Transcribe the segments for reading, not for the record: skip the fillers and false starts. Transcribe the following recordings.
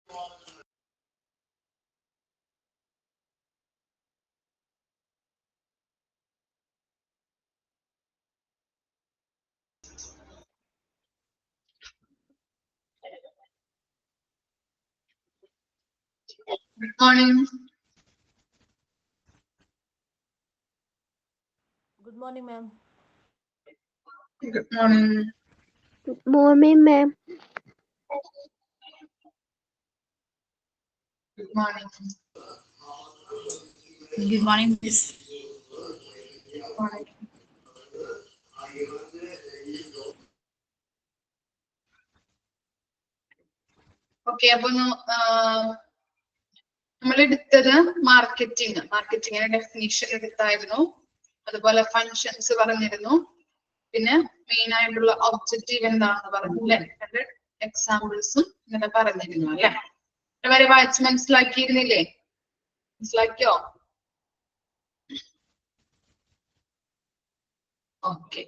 Good morning. Good morning, ma'am. Good morning. Good morning, ma'am. Good morning. Good morning, miss. Good morning. Okay, അപ്പൊ നമ്മൾ എടുത്തത് മാർക്കറ്റിങ്ങിന്റെ definition എടുത്തായിരുന്നു. അതുപോലെ functions പറഞ്ഞിരുന്നു. പിന്നെ മെയിൻ ആയിട്ടുള്ള ഒബ്ജക്റ്റീവ് എന്താണെന്ന് പറഞ്ഞു അല്ലെ. അതിന്റെ എക്സാമ്പിൾസും ഇങ്ങനെ പറഞ്ഞിരുന്നു അല്ലെ. വരെ വായിച്ച് മനസ്സിലാക്കിയിരുന്നില്ലേ? മനസ്സിലാക്കിയോ? ഓക്കെ.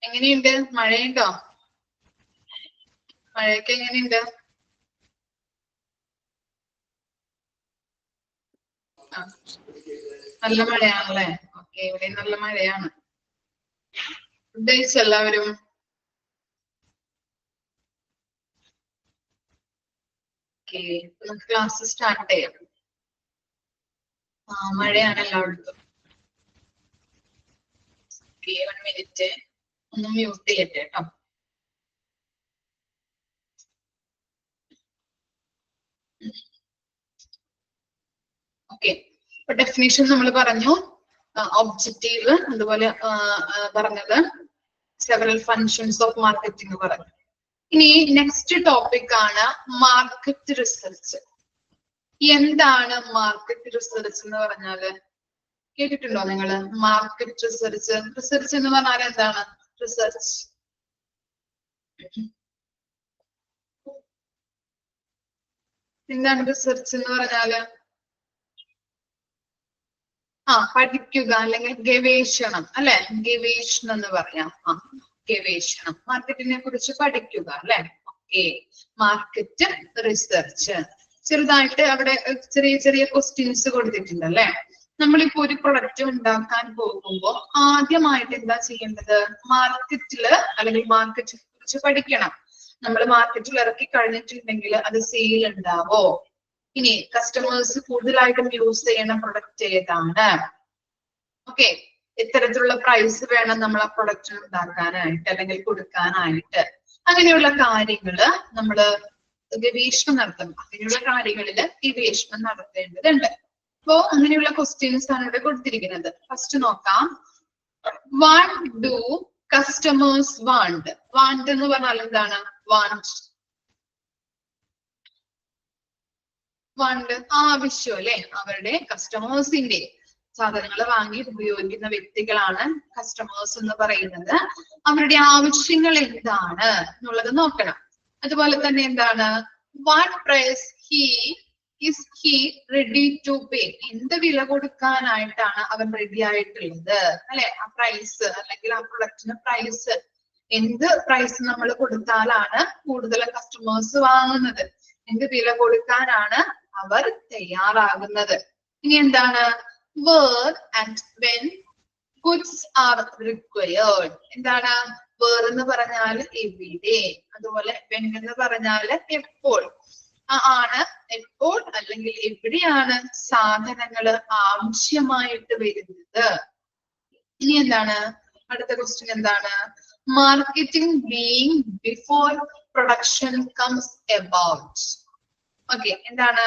എങ്ങനെയുണ്ട്? മഴയുണ്ടോ? മഴയൊക്കെ എങ്ങനെയുണ്ട്? നല്ല മഴയാണല്ലേ? ഓക്കെ, ഇവിടെ നല്ല മഴയാണ്. ഫുഡ് കഴിച്ചോ എല്ലാവരും? ഓക്കെ, നമുക്ക് ക്ലാസ് സ്റ്റാർട്ട് ചെയ്യാം. മഴയാണ് എല്ലായിടത്തും. ഓക്കെ, 1 മിനിറ്റ് ഒന്ന് മ്യൂട്ട് ചെയ്യട്ടെ കേട്ടോ. ഓക്കെ, ഇപ്പൊ ഡെഫിനേഷൻ നമ്മൾ പറഞ്ഞു, ഒബ്ജക്റ്റീവ്, അതുപോലെ പറഞ്ഞത് സെവറൽ ഫങ്ഷൻസ് ഓഫ് മാർക്കറ്റിംഗ് പറഞ്ഞു. ഇനി നെക്സ്റ്റ് ടോപ്പിക് ആണ് മാർക്കറ്റ് റിസർച്ച്. എന്താണ് മാർക്കറ്റ് റിസർച്ച് എന്ന് പറഞ്ഞാല്? കേട്ടിട്ടുണ്ടോ നിങ്ങള്? Market research. റിസർച്ച് എന്ന് പറഞ്ഞാൽ എന്താണ്? റിസർച്ച് എന്താണ്? റിസർച്ച് എന്ന് പറഞ്ഞാല് പഠിക്കുക അല്ലെങ്കിൽ ഗവേഷണം അല്ലെ. ഗവേഷണം എന്ന് പറയാം. ഗവേഷണം, മാർക്കറ്റിനെ കുറിച്ച് പഠിക്കുക അല്ലെ. Okay, market research. ചെറുതായിട്ട് അവിടെ ചെറിയ ചെറിയ ക്വസ്റ്റ്യൻസ് കൊടുത്തിട്ടുണ്ട് അല്ലെ. നമ്മളിപ്പോ ഒരു പ്രൊഡക്റ്റ് ഉണ്ടാക്കാൻ പോകുമ്പോൾ ആദ്യമായിട്ട് എന്താ ചെയ്യേണ്ടത്? മാർക്കറ്റില് അല്ലെങ്കിൽ മാർക്കറ്റിനെ കുറിച്ച് പഠിക്കണം. നമ്മൾ മാർക്കറ്റിൽ ഇറക്കി കഴിഞ്ഞിട്ടുണ്ടെങ്കിൽ അത് സെയിൽ ഉണ്ടാവോ? ഇനി കസ്റ്റമേഴ്സ് കൂടുതലായിട്ടും യൂസ് ചെയ്യുന്ന പ്രൊഡക്റ്റ് ഏതാണ്? ഓക്കെ, ഇത്തരത്തിലുള്ള പ്രൈസ് വേണം നമ്മൾ ആ പ്രൊഡക്റ്റ് ഉണ്ടാക്കാനായിട്ട് അല്ലെങ്കിൽ കൊടുക്കാനായിട്ട്. അങ്ങനെയുള്ള കാര്യങ്ങള് നമ്മള് ഗവേഷണം നടത്തണം. അങ്ങനെയുള്ള കാര്യങ്ങളില് ഗവേഷണം നടത്തേണ്ടതുണ്ട്. അപ്പോ അങ്ങനെയുള്ള ക്വസ്റ്റ്യൻസ് ആണ് ഇവിടെ കൊടുത്തിരിക്കുന്നത്. ഫസ്റ്റ് നോക്കാം. What do customers want? Want എന്ന് പറഞ്ഞാൽ എന്താണ്? വാണ്ട് ആവശ്യം അല്ലെ. അവരുടെ കസ്റ്റമേഴ്സിന്റെ സാധനങ്ങൾ വാങ്ങി ഉപയോഗിക്കുന്ന വ്യക്തികളാണ് കസ്റ്റമേഴ്സ് എന്ന് പറയുന്നത്. അവരുടെ ആവശ്യങ്ങൾ എന്താണ് എന്നുള്ളത് നോക്കണം. അതുപോലെ തന്നെ എന്താണ്? What price is he ready to pay? എന്ത് വില കൊടുക്കാനായിട്ടാണ് അവൻ റെഡി ആയിട്ടുള്ളത് അല്ലെ. ആ പ്രൈസ് അല്ലെങ്കിൽ ആ പ്രൊഡക്റ്റിന് പ്രൈസ്, എന്ത് പ്രൈസ് നമ്മൾ കൊടുത്താലാണ് കൂടുതൽ കസ്റ്റമേഴ്സ് വാങ്ങുന്നത്, എന്ത് വില കൊടുക്കാനാണ് അവർ തയ്യാറാകുന്നത്. ഇനി എന്താണ്? where and when goods are required. എന്താണ്? where എന്ന് പറഞ്ഞാൽ എവിടെ, അതുപോലെ when എന്ന് പറഞ്ഞാൽ എപ്പോൾ ആണ്, എപ്പോൾ അല്ലെങ്കിൽ എവിടെയാണ് സാധനങ്ങൾ ആവശ്യമായിട്ട് വരുന്നത്. ഇനി എന്താണ്? അടുത്ത ക്വസ്റ്റ്യൻ എന്താണ്? Marketing being before production comes about. Okay, എന്താണ്?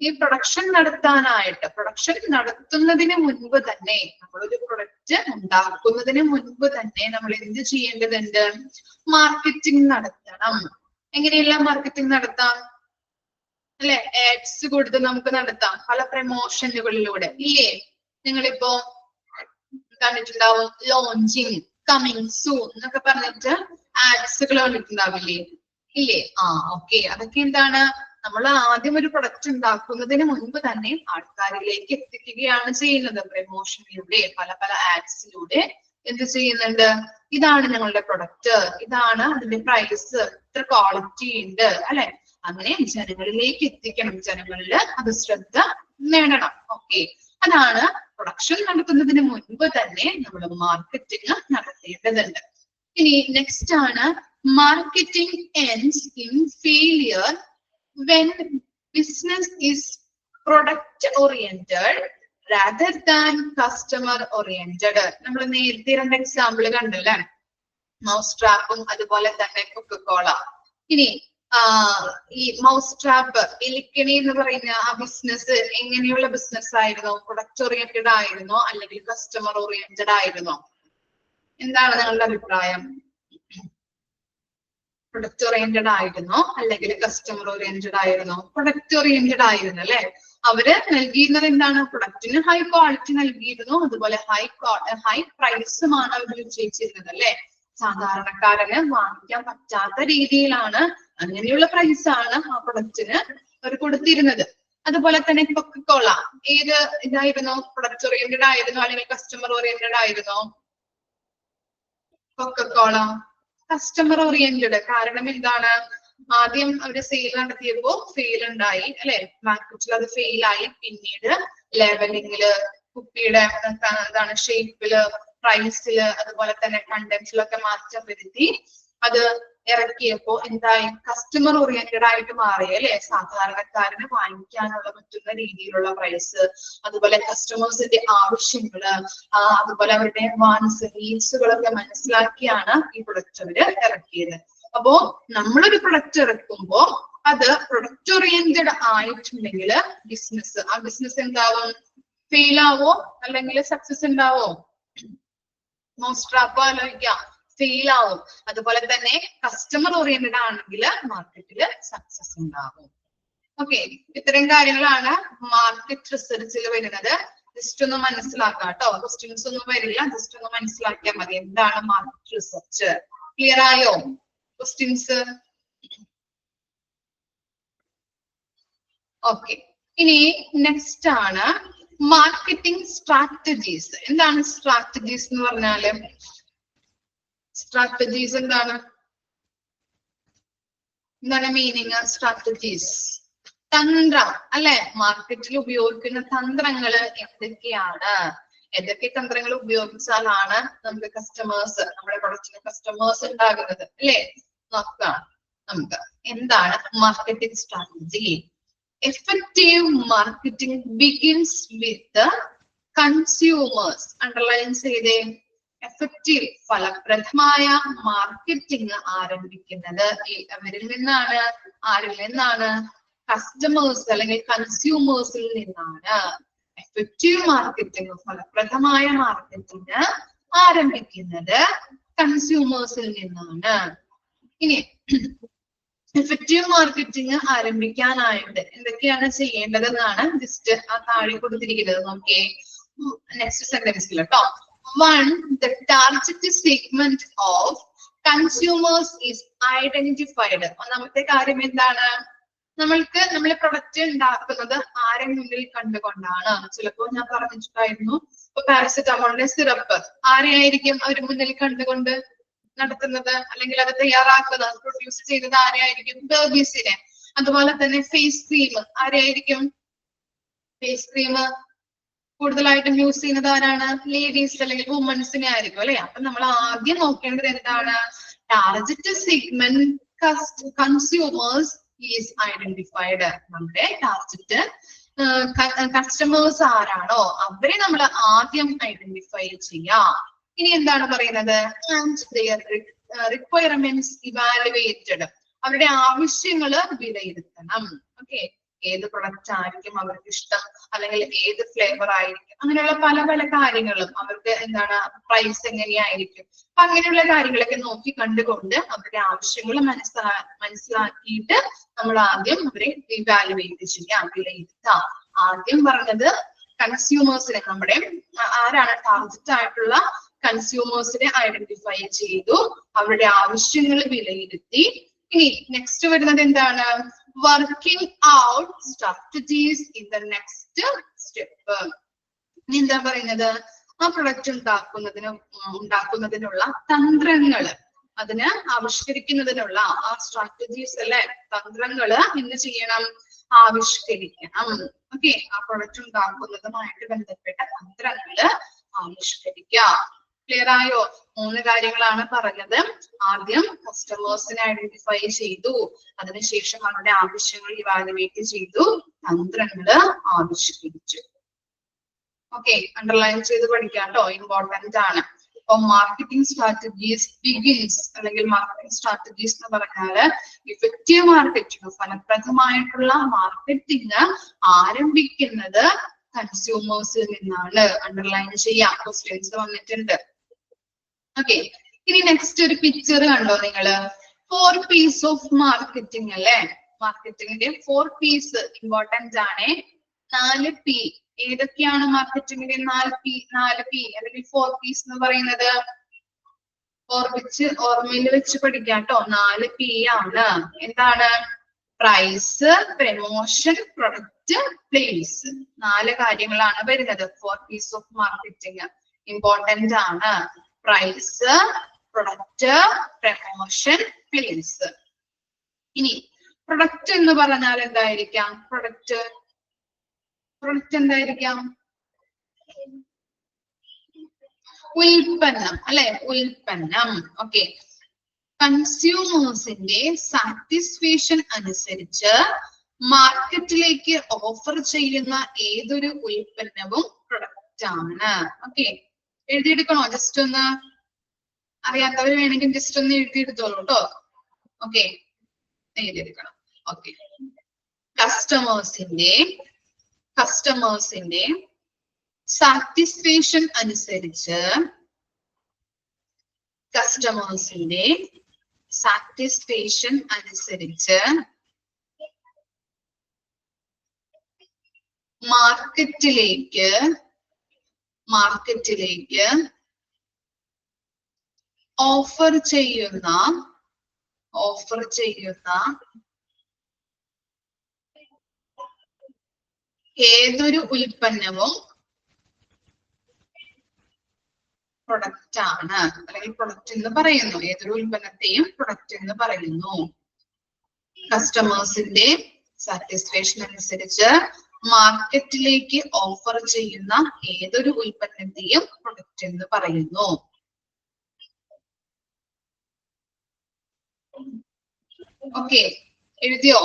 ഈ പ്രൊഡക്ഷൻ നടത്താനായിട്ട്, പ്രൊഡക്ഷൻ നടത്തുന്നതിന് മുൻപ് തന്നെ, നമ്മളൊരു പ്രൊഡക്റ്റ് ഉണ്ടാക്കുന്നതിന് മുൻപ് തന്നെ നമ്മൾ എന്ത് ചെയ്യേണ്ടതുണ്ട്? മാർക്കറ്റിംഗ് നടത്തണം. എങ്ങനെയെല്ലാം മാർക്കറ്റിംഗ് നടത്താം അല്ലെ? ആഡ്സ് കൊടുത്ത് നമുക്ക് നടത്താം, പല പ്രമോഷനുകളിലൂടെ ഇല്ലേ. നിങ്ങളിപ്പോ കണ്ടിട്ടുണ്ടാവും, ലോഞ്ചിങ്, കമ്മിങ് സൂൺ എന്നൊക്കെ പറഞ്ഞിട്ട് ആഡ്സുകൾ കണ്ടിട്ടുണ്ടാവില്ലേ? ഇല്ലേ? ഓക്കെ, അതൊക്കെ എന്താണ്? നമ്മൾ ആദ്യം ഒരു പ്രൊഡക്റ്റ് ഉണ്ടാക്കുന്നതിന് മുൻപ് തന്നെ ആൾക്കാരിലേക്ക് എത്തിക്കുകയാണ് ചെയ്യുന്നത്. പ്രമോഷനിലൂടെ, പല പല ആഡ്സിലൂടെ എന്ത് ചെയ്യുന്നുണ്ട്? ഇതാണ് ഞങ്ങളുടെ പ്രൊഡക്റ്റ്, ഇതാണ് അതിന്റെ പ്രൈസ്, ഇത്ര ക്വാളിറ്റി ഉണ്ട് അല്ലെ? അങ്ങനെ ജനങ്ങളിലേക്ക് എത്തിക്കണം, ജനങ്ങളിൽ അത് ശ്രദ്ധ നേടണം. ഓക്കെ, അതാണ് പ്രൊഡക്ഷൻ നടത്തുന്നതിന് മുൻപ് തന്നെ നമ്മൾ മാർക്കറ്റിംഗ് നടത്തേണ്ടതുണ്ട്. ഇനി നെക്സ്റ്റ് ആണ് marketing ends in failure when business is product oriented rather than customer oriented. നമ്മൾ നേരത്തെ 2 എക്സാമ്പിൾ കണ്ടു അല്ലെ, മൗസ് ട്രാപ്പും അതുപോലെ തന്നെ കൊക്കക്കോള. ഇനി ഈ മൗസ് ട്രാപ്പ്, എലിക്കണി എന്ന് പറയുന്ന ആ ബിസിനസ് എങ്ങനെയുള്ള ബിസിനസ് ആയിരുന്നു? പ്രൊഡക്റ്റ് ഓറിയന്റഡ് ആയിരുന്നോ അല്ലെങ്കിൽ കസ്റ്റമർ ഓറിയന്റഡ് ആയിരുന്നോ? എന്താണ് നിങ്ങളുടെ അഭിപ്രായം? പ്രൊഡക്റ്റ് ഓറിയന്റഡ് ആയിരുന്നോ അല്ലെങ്കിൽ കസ്റ്റമർ ഓറിയന്റഡ് ആയിരുന്നോ? പ്രൊഡക്റ്റ് ഓറിയന്റഡ് ആയിരുന്നു അല്ലെ. അവര് നൽകിയിരുന്നത് എന്താണ്? പ്രൊഡക്റ്റിന് ഹൈ ക്വാളിറ്റി നൽകിയിരുന്നു, അതുപോലെ ഹൈ പ്രൈസുമാണ് അവർ നിശ്ചയിച്ചിരുന്നത് അല്ലെ. സാധാരണക്കാരന് വാങ്ങിക്കാൻ പറ്റാത്ത രീതിയിലാണ്, അങ്ങനെയുള്ള പ്രൈസ് ആണ് ആ പ്രൊഡക്റ്റിന് അവർ കൊടുത്തിരുന്നത്. അതുപോലെ തന്നെ കൊക്കക്കോള ഏത് ഇതായിരുന്നു? പ്രൊഡക്റ്റ് ഓറിയന്റഡ് ആയിരുന്നോ അല്ലെങ്കിൽ കസ്റ്റമർ ഓറിയന്റഡ് ആയിരുന്നോ? Coca Cola customer oriented. കാരണം എന്താണ്? ആദ്യം അവര് സെയിൽ നടത്തിയപ്പോ ഫെയിൽ ഉണ്ടായി അല്ലെ, മാർക്കറ്റിൽ അത് ഫെയിൽ ആയി. പിന്നീട് ലെവലിംഗില്, കുപ്പിയുടെ എന്താണ് ഷേപ്പില്, പ്രൈസില്, അതുപോലെ തന്നെ കണ്ടന്റിലൊക്കെ മാറ്റം വരുത്തി അത് ഇറക്കിയപ്പോ എന്തായി? കസ്റ്റമർ ഓറിയന്റഡ് ആയിട്ട് മാറി അല്ലെ. സാധാരണക്കാരന് വാങ്ങിക്കാനുള്ള പറ്റുന്ന രീതിയിലുള്ള പ്രൈസ്, അതുപോലെ കസ്റ്റമേഴ്സിന്റെ ആവശ്യങ്ങള്, അതുപോലെ അവരുടെ വാൻസ്, നീഡ്സുകളൊക്കെ മനസ്സിലാക്കിയാണ് ഈ പ്രൊഡക്റ്റ് അവര് ഇറക്കിയത്. അപ്പോ നമ്മളൊരു പ്രൊഡക്റ്റ് ഇറക്കുമ്പോ അത് പ്രൊഡക്റ്റ് ഓറിയന്റഡ് ആയിട്ടുണ്ടെങ്കിൽ ബിസിനസ്, ആ ബിസിനസ് എന്താവും? ഫെയിൽ ആവോ അല്ലെങ്കിൽ സക്സസ് ഉണ്ടാവോ? മൗസ് ട്രാപ്പ് ആലോചിക്കാം, ഫെയിൽ ആവും. അതുപോലെ തന്നെ കസ്റ്റമർ ഓറിയന്റഡ് ആണെങ്കിൽ മാർക്കറ്റിൽ സക്സസ് ഉണ്ടാവും. ഓക്കെ, ഇത്രയും കാര്യങ്ങളാണ് മാർക്കറ്റ് റിസർച്ചിൽ വരുന്നത്. ജസ്റ്റ് ഒന്ന് മനസ്സിലാക്കാം കേട്ടോ, ക്വസ്റ്റ്യൻസ് ഒന്നും വരില്ല, ജസ്റ്റ് ഒന്ന് മനസ്സിലാക്കിയാൽ മതി എന്താണ് മാർക്കറ്റ് റിസർച്ച്. ക്ലിയർ ആയോ ക്വസ്റ്റ്യൻസ്? ഓക്കെ, ഇനി നെക്സ്റ്റ് ആണ് മാർക്കറ്റിംഗ് സ്ട്രാറ്റജീസ്. എന്താണ് സ്ട്രാറ്റജീസ് എന്ന് പറഞ്ഞാല്? സ്ട്രാറ്റജീസ് എന്താണ് മീനിങ്? സ്ട്രാറ്റജീസ് തന്ത്രം അല്ലെ. മാർക്കറ്റിൽ ഉപയോഗിക്കുന്ന തന്ത്രങ്ങള് എന്തൊക്കെയാണ്? ഏതൊക്കെ തന്ത്രങ്ങൾ ഉപയോഗിച്ചാലാണ് നമുക്ക് കസ്റ്റമേഴ്സ്, നമ്മുടെ പ്രൊഡക്റ്റിന് കസ്റ്റമേഴ്സ് ഉണ്ടാകുന്നത് അല്ലെ? നോക്കാം നമുക്ക് എന്താണ് marketing strategy. Effective marketing begins with consumers. Underline ചെയ്തേ. എഫക്റ്റീവ്, ഫലപ്രദമായ മാർക്കറ്റിംഗ് ആരംഭിക്കുന്നത് അവരിൽ നിന്നാണ്. ആരിൽ നിന്നാണ്? കസ്റ്റമേഴ്സ് അല്ലെങ്കിൽ കൺസ്യൂമേഴ്സിൽ നിന്നാണ്. എഫക്റ്റീവ് മാർക്കറ്റിംഗ്, ഫലപ്രദമായ മാർക്കറ്റിംഗ് ആരംഭിക്കുന്നത് കൺസ്യൂമേഴ്സിൽ നിന്നാണ്. ഇനി എഫക്റ്റീവ് മാർക്കറ്റിംഗ് ആരംഭിക്കാനായിട്ട് എന്തൊക്കെയാണ് ചെയ്യേണ്ടതെന്നാണ് ജസ്റ്റ് ആ താഴെ കൊടുത്തിരിക്കുന്നത്. നോക്കിയേ നെക്സ്റ്റ് സെന്റൻസിൽ കേട്ടോ. 1. The target segment of consumers is identified. ഒന്നാമത്തെ കാര്യം എന്താണ്? നമ്മളെ പ്രൊഡക്റ്റ് ഉണ്ടാക്കുന്നത് ആരെ മുന്നിൽ കണ്ടുകൊണ്ടാണ്. ചിലപ്പോൾ ഞാൻ പറഞ്ഞിട്ടുണ്ടായിരുന്നു, ഇപ്പൊ പാരസെറ്റമോളിന്റെ സിറപ്പ് ആരെയായിരിക്കും അവർ മുന്നിൽ കണ്ടുകൊണ്ട് നടത്തുന്നത് അല്ലെങ്കിൽ അത് തയ്യാറാക്കുന്നത്, പ്രൊഡ്യൂസ് ചെയ്തത് ആരെയായിരിക്കും? ബേബീസിനെ. അതുപോലെ തന്നെ ഫേസ് ക്രീം ആരെയായിരിക്കും? ഫേസ് ക്രീം കൂടുതലായിട്ടും യൂസ് ചെയ്യുന്നത് ആരാണ്? ലേഡീസ് അല്ലെങ്കിൽ വുമൻസിനെ ആയിരിക്കും അല്ലെ. അപ്പൊ നമ്മൾ ആദ്യം നോക്കേണ്ടത് എന്താണ്? Target segment consumers is identified. നമ്മുടെ ടാർഗറ്റ് കസ്റ്റമേഴ്സ് ആരാണോ അവരെ നമ്മൾ ആദ്യം ഐഡന്റിഫൈ ചെയ്യാം. ഇനി എന്താണ് പറയുന്നത്? And their requirements evaluated. അവരുടെ ആവശ്യങ്ങള് വിലയിരുത്തണം. ഓക്കെ, ഏത് പ്രൊഡക്റ്റ് ആയിരിക്കും അവർക്ക് ഇഷ്ടം, അല്ലെങ്കിൽ ഏത് ഫ്ലേവർ ആയിരിക്കും, അങ്ങനെയുള്ള പല പല കാര്യങ്ങളും, അവർക്ക് എന്താണ് പ്രൈസ് എങ്ങനെയായിരിക്കും, അപ്പൊ അങ്ങനെയുള്ള കാര്യങ്ങളൊക്കെ നോക്കി കണ്ടുകൊണ്ട് അവരുടെ ആവശ്യങ്ങൾ മനസ്സിലാക്കിയിട്ട് നമ്മൾ ആദ്യം അവരെ ഇവാലുവേറ്റ് ചെയ്യാം, വിലയിരുത്താം. ആദ്യം പറഞ്ഞത് കൺസ്യൂമേഴ്സിനെ, നമ്മുടെ ആരാണ് ടാർഗറ്റ് ആയിട്ടുള്ള കൺസ്യൂമേഴ്സിനെ ഐഡന്റിഫൈ ചെയ്തു, അവരുടെ ആവശ്യങ്ങൾ വിലയിരുത്തി. ഇനി നെക്സ്റ്റ് വരുന്നത് എന്താണ്? Working out strategies in the next step. ഇനി എന്താ പറയുന്നത്? ആ പ്രൊഡക്റ്റ് ഉണ്ടാക്കുന്നതിനുള്ള തന്ത്രങ്ങള്, അതിന് ആവിഷ്കരിക്കുന്നതിനുള്ള ആ സ്ട്രാറ്റജീസ് അല്ലെ, തന്ത്രങ്ങള് എന്ത് ചെയ്യണം, ആവിഷ്കരിക്കണം. ഓക്കെ, ആ പ്രൊഡക്റ്റ് ഉണ്ടാക്കുന്നതുമായിട്ട് ബന്ധപ്പെട്ട തന്ത്രങ്ങള് ആവിഷ്കരിക്കുക. ക്ലിയർ ആയോ? 3 കാര്യങ്ങളാണ് പറഞ്ഞത്. ആദ്യം കസ്റ്റമേഴ്സിനെ ഐഡന്റിഫൈ ചെയ്തു, അതിനുശേഷം അവരുടെ ആവശ്യങ്ങൾ ഇവാലുവേറ്റ് ചെയ്തു, തന്ത്രങ്ങള് ആവിഷ്കരിച്ചു. ഓക്കെ, അണ്ടർലൈൻ ചെയ്ത് പഠിക്കാം കേട്ടോ, ഇമ്പോർട്ടന്റ് ആണ്. അപ്പൊ മാർക്കറ്റിംഗ് സ്ട്രാറ്റജീസ് ബിഗിൻസ്, അല്ലെങ്കിൽ മാർക്കറ്റിംഗ് സ്ട്രാറ്റജീസ് എന്ന് പറഞ്ഞാല് ഇഫക്റ്റീവ് മാർക്കറ്റിംഗ്, ഫലപ്രദമായിട്ടുള്ള മാർക്കറ്റിംഗ് ആരംഭിക്കുന്നത് കൺസ്യൂമേഴ്സിൽ നിന്നാണ്. അണ്ടർലൈൻ ചെയ്യാം, ക്വസ്റ്റ്യൻസ് വന്നിട്ടുണ്ട്. ഓക്കെ, ഇനി നെക്സ്റ്റ് ഒരു പിക്ചർ കണ്ടോ നിങ്ങള്? 4 P's ഓഫ് മാർക്കറ്റിംഗ് അല്ലെ, മാർക്കറ്റിംഗിന്റെ 4 P's ഇമ്പോർട്ടന്റ് ആണ്. 4 P ഏതൊക്കെയാണ് മാർക്കറ്റിംഗിന്റെ 4 P അല്ലെങ്കിൽ 4 P's എന്ന് പറയുന്നത്? ഓർമ്മയിൽ വെച്ച് പഠിക്കാം കേട്ടോ. 4 P ആണ്. എന്താണ്? Price, promotion, product, place. 4 കാര്യങ്ങളാണ് വരുന്നത് 4 P's ഓഫ് മാർക്കറ്റിംഗ്. ഇമ്പോർട്ടന്റ് ആണ്. Price, product, promotion, place. ഇനി പ്രൊഡക്റ്റ് എന്ന് പറഞ്ഞാൽ എന്തായിരിക്കാം? പ്രൊഡക്റ്റ് എന്തായിരിക്കാം? ഉൽപ്പന്നം അല്ലെ, ഉൽപ്പന്നം. ഓക്കെ, കൺസ്യൂമേഴ്സിന്റെ സാറ്റിസ്ഫാക്ഷൻ അനുസരിച്ച് മാർക്കറ്റിലേക്ക് ഓഫർ ചെയ്യുന്ന ഏതൊരു ഉൽപ്പന്നവും പ്രൊഡക്റ്റ് ആണ്. ഓക്കെ, എഴുതിയെടുക്കണോ? ജസ്റ്റ് ഒന്ന് അറിയാത്തവർ വേണമെങ്കിൽ ജസ്റ്റ് ഒന്ന് എഴുതിയെടുത്തോളൂ കേട്ടോ. ഓക്കെ, എഴുതിയെടുക്കണം. ഓക്കെ, കസ്റ്റമേഴ്സിന്റെ സാറ്റിസ്ഫാക്ഷൻ അനുസരിച്ച് മാർക്കറ്റിലേക്ക് ഓഫർ ചെയ്യുന്ന ഏതൊരു ഉൽപ്പന്നവും പ്രൊഡക്റ്റ് ആണ്, അല്ലെങ്കിൽ പ്രൊഡക്റ്റ് എന്ന് പറയുന്നു. ഏതൊരു ഉൽപ്പന്നത്തെയും പ്രൊഡക്റ്റ് എന്ന് പറയുന്നു. കസ്റ്റമേഴ്സിന്റെ സാറ്റിസ്ഫാക്ഷൻ അനുസരിച്ച് മാർക്കറ്റിലേക്ക് ഓഫർ ചെയ്യുന്ന ഏതൊരു ഉൽപ്പന്നത്തെയും പ്രൊഡക്റ്റ് എന്ന് പറയുന്നു. ഓക്കെ, എഴുതിയോ?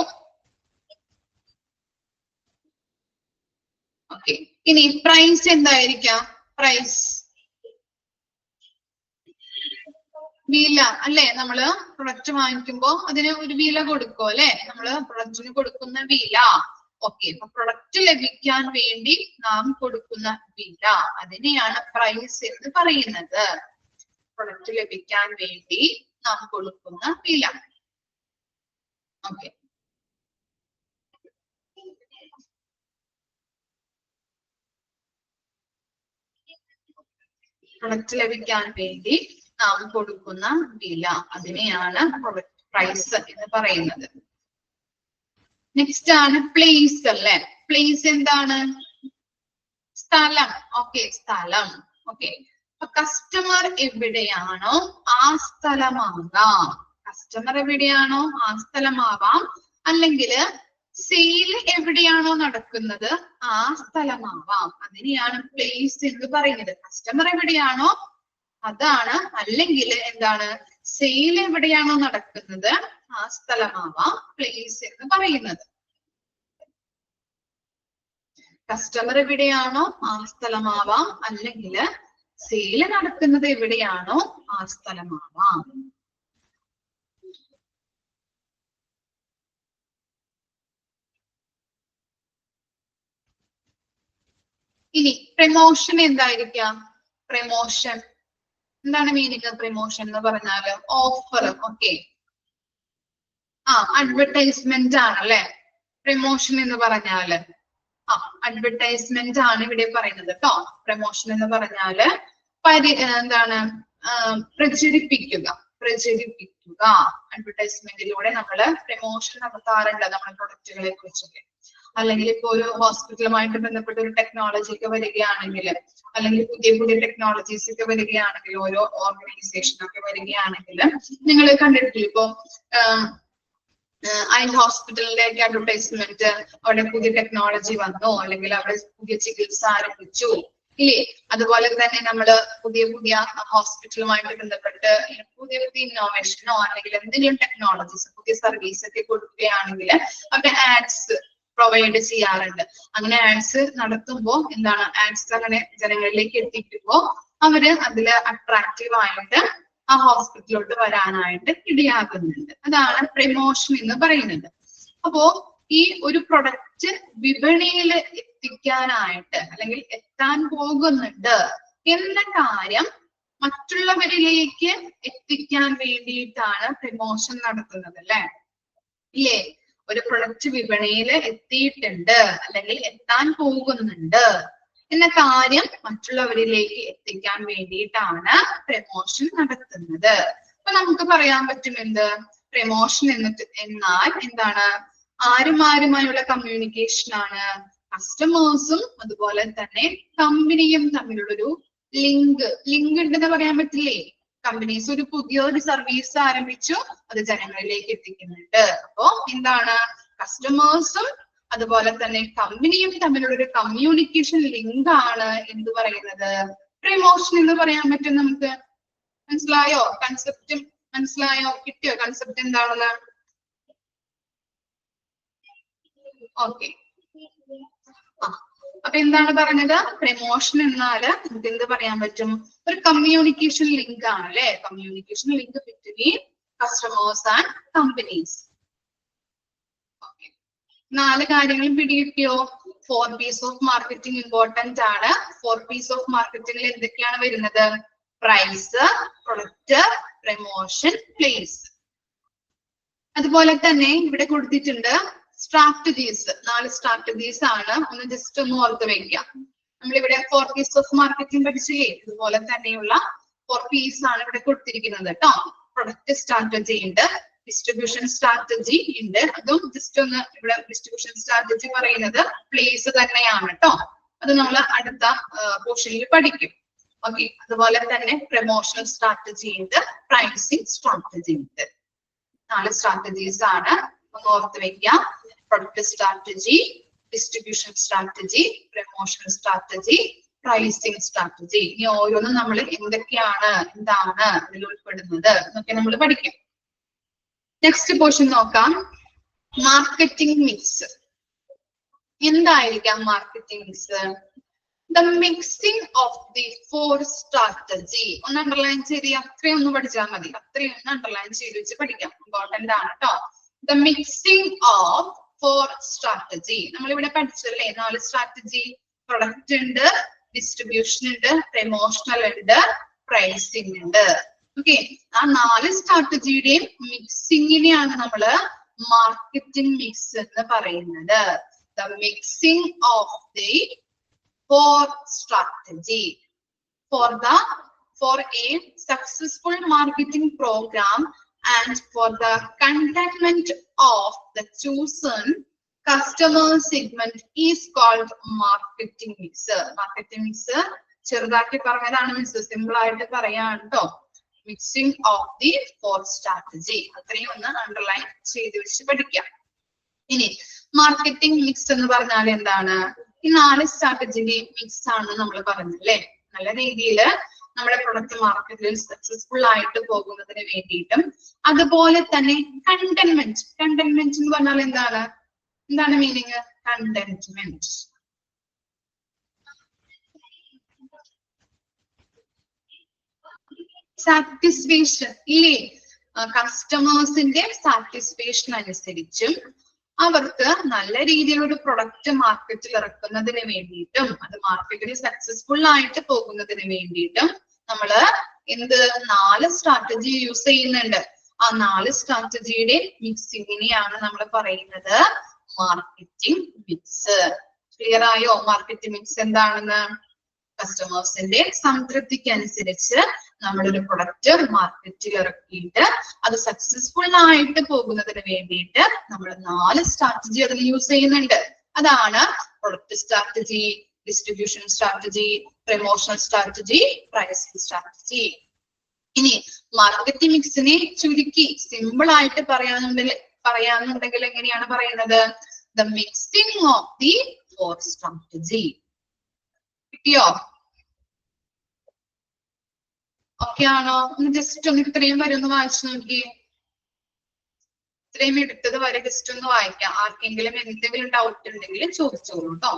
ഓക്കെ, ഇനി പ്രൈസ് എന്തായിരിക്കാം? പ്രൈസ് വില അല്ലെ, നമ്മള് പ്രൊഡക്റ്റ് വാങ്ങിക്കുമ്പോ അതിന് ഒരു വില കൊടുക്കും അല്ലെ, നമ്മള് പ്രൊഡക്റ്റിന് കൊടുക്കുന്ന വില. ഓക്കെ, അപ്പൊ പ്രൊഡക്റ്റ് ലഭിക്കാൻ വേണ്ടി നാം കൊടുക്കുന്ന വില, അതിനെയാണ് പ്രൈസ് എന്ന് പറയുന്നത്. പ്രൊഡക്റ്റ് ലഭിക്കാൻ വേണ്ടി നാം കൊടുക്കുന്ന വില. ഓക്കെ, പ്രൊഡക്റ്റ് ലഭിക്കാൻ വേണ്ടി നാം കൊടുക്കുന്ന വില, അതിനെയാണ് പ്രൊഡക്റ്റ് പ്രൈസ് എന്ന് പറയുന്നത്. നെക്സ്റ്റ് ആണ് പ്ലേസ് അല്ലെ. പ്ലേസ് എന്താണ്? സ്ഥലം. ഓക്കെ, സ്ഥലം. ഓക്കെ, അപ്പൊ കസ്റ്റമർ എവിടെയാണോ ആ സ്ഥലമാകാം. കസ്റ്റമർ എവിടെയാണോ ആ സ്ഥലമാവാം, അല്ലെങ്കിൽ സെയിൽ എവിടെയാണോ നടക്കുന്നത് ആ സ്ഥലമാവാം. അതിനെയാണ് പ്ലേസ് എന്ന് പറയുന്നത്. കസ്റ്റമർ എവിടെയാണോ അതാണ്, അല്ലെങ്കിൽ എന്താണ്, സെയിൽ എവിടെയാണോ നടക്കുന്നത് ആ സ്ഥലമാവാം പ്ലേസ് എന്ന് പറയുന്നത്. കസ്റ്റമർ എവിടെയാണോ ആ സ്ഥലമാവാം, അല്ലെങ്കിൽ സെയിൽ നടക്കുന്നത് എവിടെയാണോ ആ സ്ഥലമാവാം. ഇനി പ്രമോഷൻ എന്തായിരിക്കാം? പ്രമോഷൻ എന്താണ് മീനിങ്? പ്രമോഷൻ എന്ന് പറഞ്ഞാല് ഓഫർ. ഓക്കെ, അഡ്വർടൈസ്മെന്റ് ആണ് അല്ലെ പ്രമോഷൻ എന്ന് പറഞ്ഞാല്. അഡ്വർടൈസ്മെന്റ് ആണ് ഇവിടെ പറയുന്നത് കേട്ടോ. പ്രമോഷൻ എന്ന് പറഞ്ഞാല് എന്താണ്? പ്രചരിപ്പിക്കുക. അഡ്വർടൈസ്മെന്റിലൂടെ നമ്മള് പ്രമോഷൻ നടത്താറുണ്ട് നമ്മുടെ പ്രൊഡക്റ്റുകളെ കുറിച്ചൊക്കെ. അല്ലെങ്കിൽ ഇപ്പൊ ഒരു ഹോസ്പിറ്റലുമായിട്ട് ബന്ധപ്പെട്ട ഒരു ടെക്നോളജി ഒക്കെ വരികയാണെങ്കിൽ, അല്ലെങ്കിൽ പുതിയ പുതിയ ടെക്നോളജീസ് ഒക്കെ വരികയാണെങ്കിൽ, ഓരോ ഓർഗനൈസേഷൻ ഒക്കെ വരികയാണെങ്കിൽ, നിങ്ങൾ കണ്ടിട്ടില്ല ഇപ്പൊ ഐ ഹോസ്പിറ്റലിന്റെ ഒക്കെ അഡ്വർടൈസ്മെന്റ്, അവിടെ പുതിയ ടെക്നോളജി വന്നു, അല്ലെങ്കിൽ അവിടെ പുതിയ ചികിത്സ ആരംഭിച്ചു ഇല്ലേ? അതുപോലെ തന്നെ നമ്മള് പുതിയ പുതിയ ഹോസ്പിറ്റലുമായിട്ട് ബന്ധപ്പെട്ട് പുതിയ പുതിയ ഇന്നോവേഷനോ അല്ലെങ്കിൽ എന്തെങ്കിലും ടെക്നോളജീസ്, പുതിയ സർവീസ് ഒക്കെ കൊടുക്കുകയാണെങ്കിൽ അവിടെ ആഡ്സ് പ്രൊവൈഡ് ചെയ്യാറുണ്ട്. അങ്ങനെ ആഡ്സ് നടത്തുമ്പോൾ എന്താണ്, ആഡ്സ് അങ്ങനെ ജനങ്ങളിലേക്ക് എത്തിക്കുമ്പോൾ അവര് അതില് അട്രാക്റ്റീവ് ആയിട്ട് ആ ഹോസ്പിറ്റലിലോട്ട് വരാനായിട്ട് ഇടയാക്കുന്നുണ്ട്. അതാണ് പ്രമോഷൻ എന്ന് പറയുന്നത്. അപ്പോ ഈ ഒരു പ്രൊഡക്റ്റ് വിപണിയിൽ എത്തിക്കാനായിട്ട് അല്ലെങ്കിൽ എത്താൻ പോകുന്നുണ്ട് എന്ന കാര്യം മറ്റുള്ളവരിലേക്ക് എത്തിക്കാൻ വേണ്ടിയിട്ടാണ് പ്രമോഷൻ നടത്തുന്നത്, അല്ലെ? ഇല്ലേ? ഒരു പ്രൊഡക്റ്റ് വിപണിയിൽ എത്തിയിട്ടുണ്ട് അല്ലെങ്കിൽ എത്താൻ പോകുന്നുണ്ട് എന്ന കാര്യം മറ്റുള്ളവരിലേക്ക് എത്തിക്കാൻ വേണ്ടിയിട്ടാണ് പ്രമോഷൻ നടത്തുന്നത്. അപ്പൊ നമുക്ക് പറയാൻ പറ്റും എന്ത്, പ്രമോഷൻ എന്നാൽ എന്താണ്? ആരുമാരുമായുള്ള കമ്മ്യൂണിക്കേഷൻ ആണ്. കസ്റ്റമേഴ്സും അതുപോലെ തന്നെ കമ്പനിയും തമ്മിലുള്ളൊരു ലിങ്ക് ഉണ്ടെന്ന് പറയാൻ പറ്റില്ലേ? കമ്പനീസ് ഒരു പുതിയൊരു സർവീസ് ആരംഭിച്ചു, അത് ജനങ്ങളിലേക്ക് എത്തിക്കുന്നുണ്ട്. അപ്പോ എന്താണ്, കസ്റ്റമേഴ്സും അതുപോലെ തന്നെ കമ്പനിയും തമ്മിലുള്ള ഒരു കമ്മ്യൂണിക്കേഷൻ ലിങ്ക് ആണ് എന്ത് പറയുന്നത്, പ്രമോഷൻ എന്ന് പറയാൻ പറ്റും. നമുക്ക് മനസ്സിലായോ? കൺസെപ്റ്റ് മനസ്സിലായോ? കിട്ടിയോ കൺസെപ്റ്റ് എന്താണെന്ന്? ഓക്കെ. അപ്പൊ എന്താണ് പറഞ്ഞത്? പ്രമോഷൻ എന്നാല് നമുക്ക് എന്ത് പറയാൻ പറ്റും? ഒരു കമ്മ്യൂണിക്കേഷൻ ലിങ്ക് ആണ്, അല്ലെ? Communication link between customers and companies. 4 കാര്യങ്ങൾ പിടികിട്ടിയോ? 4 P's ഓഫ് മാർക്കറ്റിംഗ് ഇമ്പോർട്ടന്റ് ആണ്. 4 P's ഓഫ് മാർക്കറ്റിംഗിൽ എന്തൊക്കെയാണ് വരുന്നത്? Price, product, promotion, place. അതുപോലെ തന്നെ ഇവിടെ കൊടുത്തിട്ടുണ്ട് സ്ട്രാറ്റജീസ്. 4 സ്ട്രാറ്റജീസ് ആണ്. ഒന്ന് ജസ്റ്റ് ഒന്ന് ഓർത്ത് വെക്കാം. നമ്മളിവിടെ 4 P's ഓഫ് മാർക്കറ്റിംഗ് പഠിച്ചില്ലേ? ഇതുപോലെ തന്നെയുള്ള 4 P's ആണ് ഇവിടെ കൊടുത്തിരിക്കുന്നത് കേട്ടോ. പ്രൊഡക്റ്റ് സ്ട്രാറ്റജി ഉണ്ട്, ഡിസ്ട്രിബ്യൂഷൻ സ്ട്രാറ്റജി ഉണ്ട്. അതും ജസ്റ്റ് ഒന്ന് ഇവിടെ ഡിസ്ട്രിബ്യൂഷൻ സ്ട്രാറ്റജി പറയുന്നത് പ്ലേസ് തന്നെയാണ് കേട്ടോ. അത് നമ്മൾ അടുത്ത പോർഷനിൽ പഠിക്കും. ഓക്കെ. അതുപോലെ തന്നെ പ്രമോഷണൽ സ്ട്രാറ്റജി ഉണ്ട്, പ്രൈസിങ് സ്ട്രാറ്റജി ഉണ്ട്. 4 സ്ട്രാറ്റജീസ് ആണ്. ഒന്ന് ഓർത്ത് വെക്കാം. Product strategy, distribution strategy, promotional strategy, pricing strategy. ഇനി ഓരോന്നും നമ്മൾ എന്തൊക്കെയാണ്, എന്താണ് അതിൽ ഉൾപ്പെടുന്നത് എന്നൊക്കെ നമ്മൾ പഠിക്കും. നെക്സ്റ്റ് പോർഷൻ നോക്കാം. Marketing mix. എന്തായിരിക്കാം marketing mix? The mixing of the 4 strategy. ഒന്ന് അണ്ടർലൈൻ ചെയ്ത് അത്രയും ഒന്ന് പഠിച്ചാൽ മതി. അത്രയും ഒന്ന് അണ്ടർലൈൻ ചെയ്ത് വെച്ച് പഠിക്കാം. ഇമ്പോർട്ടന്റ് ആണ് കേട്ടോ. The mixing of 4 strategy. നമ്മളിവിടെ പഠിച്ചല്ലേ 4 സ്ട്രാറ്റജി. പ്രൊഡക്റ്റ് ഉണ്ട്, ഡിസ്ട്രിബ്യൂഷൻ ഉണ്ട്, പ്രമോഷണൽ ഉണ്ട്, പ്രൈസിംഗ് ഉണ്ട്. ഓക്കെ. ആ 4 സ്ട്രാറ്റജിയുടെയും മിക്സിങ്ങിനെയാണ് നമ്മള് മാർക്കറ്റിംഗ് മിക്സ് എന്ന് പറയുന്നത്. The mixing of the 4 strategy for a successful marketing program and for the contentment of the chosen customer segment is called marketing mix. Marketing mix ചെറുതാക്കി പറഞ്ഞതാണ് miss, simple ആയിട്ട് പറയാൻ കേട്ടോ. Mixing of the 4 strategy. അത്രയും ഒന്ന് underline ചെയ്ത് വെച്ച് പഠിക്കാം. ഇനി മാർക്കറ്റിംഗ് മിക്സ് എന്ന് പറഞ്ഞാൽ എന്താണ്? ഈ 4 സ്ട്രാറ്റജിന്റെയും മിക്സ് ആണെന്ന് നമ്മൾ പറഞ്ഞല്ലേ. നല്ല രീതിയിൽ നമ്മുടെ പ്രൊഡക്റ്റ് മാർക്കറ്റിൽ സക്സസ്ഫുൾ ആയിട്ട് പോകുന്നതിന് വേണ്ടിയിട്ടും അതുപോലെ തന്നെ കണ്ടന്റ്മെന്റ്. കണ്ടന്റ്മെന്റ് എന്ന് പറഞ്ഞാൽ എന്താണ്? എന്താണ് മീനിങ്? കണ്ടന്റ്മെന്റ് സാറ്റിസ്ഫാക്ഷൻ ഇല്ലേ? കസ്റ്റമേഴ്സിന്റെ സാറ്റിസ്ഫാക്ഷൻ അനുസരിച്ചും അവർക്ക് നല്ല രീതിയിലൊരു പ്രൊഡക്റ്റ് മാർക്കറ്റിൽ ഇറക്കുന്നതിന് വേണ്ടിയിട്ടും അത് മാർക്കറ്റിൽ സക്സസ്ഫുൾ ആയിട്ട് പോകുന്നതിന് വേണ്ടിയിട്ടും നമ്മള് എന്ത് 4 സ്ട്രാറ്റജി യൂസ് ചെയ്യുന്നുണ്ട്. ആ 4 സ്ട്രാറ്റജിയുടെ മിക്സിങ്ങിനെയാണ് നമ്മൾ പറയുന്നത് മാർക്കറ്റിംഗ് മിക്സ്. ക്ലിയർ ആയോ? മാർക്കറ്റിംഗ് മിക്സ് എന്താണെന്ന്? കസ്റ്റമേഴ്സിന്റെ സംതൃപ്തിക്ക് അനുസരിച്ച് നമ്മളൊരു പ്രൊഡക്റ്റ് മാർക്കറ്റിൽ ഇറക്കിയിട്ട് അത് സക്സസ്ഫുൾ ആയിട്ട് പോകുന്നതിന് വേണ്ടിയിട്ട് നമ്മൾ 4 സ്ട്രാറ്റജി അതിൽ യൂസ് ചെയ്യുന്നുണ്ട്. അതാണ് product strategy, distribution strategy, promotional strategy, pricing strategy. ഇനി മാർക്കറ്റിംഗ് മിക്സിനെ ചുരുക്കി സിമ്പിൾ ആയിട്ട് പറയാന്നുണ്ടെങ്കിൽ എങ്ങനെയാണ് പറയുന്നത്? The mixing of the four strategy. കിട്ടിയോ? ഓക്കെ ആണോ? ഒന്ന് ജസ്റ്റ് ഒന്ന് ഇത്രയും വരെ ഒന്ന് വായിച്ചു നോക്കിയേ. ഇത്രയും എടുത്തത് വരെ ജസ്റ്റ് ഒന്ന് വായിക്കാം. ആർക്കെങ്കിലും എന്തെങ്കിലും ഡൗട്ട് ഉണ്ടെങ്കിൽ ചോദിച്ചോളൂ കേട്ടോ.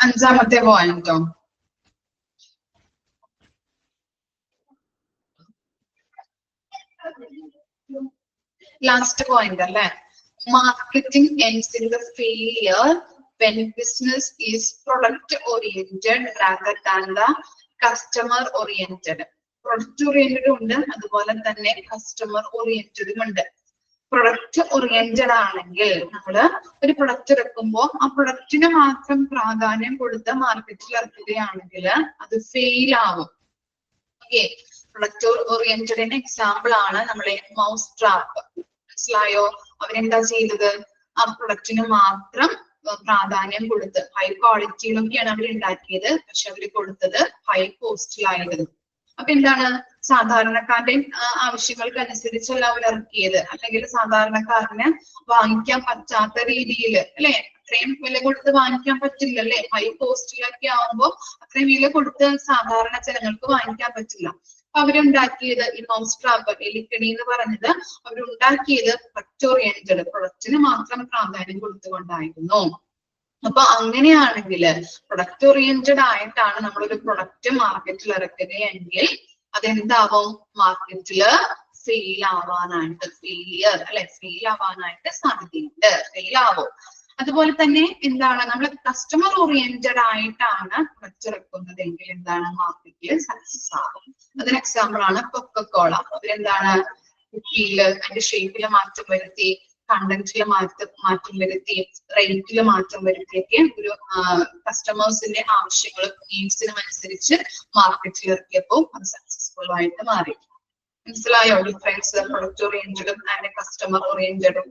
അഞ്ചാമത്തെ പോയിന്റോ? ലാസ്റ്റ് പോയിന്റ് അല്ലേ? Marketing ends in the failure when business is product oriented rather than the customer oriented. Product oriented ഉണ്ട്, അതുപോലെ തന്നെ കസ്റ്റമർ ഓറിയന്റഡും ഉണ്ട്. പ്രൊഡക്റ്റ് ഓറിയന്റഡ് ആണെങ്കിൽ നമ്മള് ഒരു പ്രൊഡക്റ്റ് ഇറക്കുമ്പോൾ ആ പ്രൊഡക്റ്റിന് മാത്രം പ്രാധാന്യം കൊടുത്ത് മാർക്കറ്റിൽ ഇറക്കുകയാണെങ്കിൽ അത് ഫെയിൽ ആവും. ഓക്കെ, പ്രൊഡക്റ്റ് ഓറിയന്റഡിന് എക്സാമ്പിൾ ആണ് നമ്മളെ മൗസ് ട്രാപ്പ്. മനസ്സിലായോ? അവരെന്താ ചെയ്തത്? ആ പ്രൊഡക്റ്റിന് മാത്രം പ്രാധാന്യം കൊടുത്ത് ഹൈ ക്വാളിറ്റിയിലൊക്കെയാണ് അവർ ഉണ്ടാക്കിയത്, പക്ഷെ അവര് കൊടുത്തത് ഹൈ കോസ്റ്റിലായിരുന്നു. അപ്പൊ എന്താണ്? സാധാരണക്കാരുടെ ആവശ്യങ്ങൾക്ക് അനുസരിച്ചല്ല അവർ ഇറക്കിയത്, അല്ലെങ്കിൽ സാധാരണക്കാരന് വാങ്ങിക്കാൻ പറ്റാത്ത രീതിയിൽ അല്ലെ, അത്രയും വില കൊടുത്ത് വാങ്ങിക്കാൻ പറ്റില്ല അല്ലെ, ഹൈ കോസ്റ്റിലൊക്കെ ആവുമ്പോൾ അത്രയും വില കൊടുത്ത് സാധാരണ ജനങ്ങൾക്ക് വാങ്ങിക്കാൻ പറ്റില്ല. അപ്പൊ അവരുണ്ടാക്കിയത് ഈ മൗസ് ട്രാപ്പ്, എലിക്കണി എന്ന് പറഞ്ഞത് അവരുണ്ടാക്കിയത് പ്രൊഡക്റ്റ് ഓറിയന്റഡ്, പ്രൊഡക്റ്റിന് മാത്രം പ്രാധാന്യം കൊടുത്തുകൊണ്ടായിരുന്നു. അപ്പൊ അങ്ങനെയാണെങ്കിൽ പ്രൊഡക്റ്റ് ഓറിയന്റഡ് ആയിട്ടാണ് നമ്മളൊരു പ്രൊഡക്റ്റ് മാർക്കറ്റിൽ ഇറക്കുകയെങ്കിൽ അതെന്താവും? മാർക്കറ്റില് ഫെയിൽ ആവാനായിട്ട്, ഫെയിലിയർ അല്ലെ, ഫെയിൽ ആവാനായിട്ട് സാധ്യതയുണ്ട്, ഫെയിൽ ആവും. അതുപോലെ തന്നെ എന്താണ്? നമ്മൾ കസ്റ്റമർ ഓറിയന്റഡ് ആയിട്ടാണ് പ്രൊഡക്റ്റ് ഇറക്കുന്നതെങ്കിൽ എന്താണ്? മാർക്കറ്റിൽ സക്സസ് ആവും. അതിന് എക്സാമ്പിൾ ആണ് കൊക്കക്കോള. അവരെന്താണ്? കുക്കിയില് അതിന്റെ ഷേപ്പില് മാറ്റം വരുത്തി, കണ്ടന്റില് മാറ്റം വരുത്തി, റേറ്റില് മാറ്റം വരുത്തിയൊക്കെ ഒരു കസ്റ്റമേഴ്സിന്റെ ആവശ്യങ്ങളും നീഡ്സിനും അനുസരിച്ച് മാർക്കറ്റിൽ ഇറക്കിയപ്പോൾ അത് സക്സസ്ഫുൾ ആയിട്ട് മാറി. മനസ്സിലായോ ഡിഫറൻസ് പ്രൊഡക്റ്റ് ഓറിയന്റഡും ആൻഡ് കസ്റ്റമർ ഓറിയന്റഡും?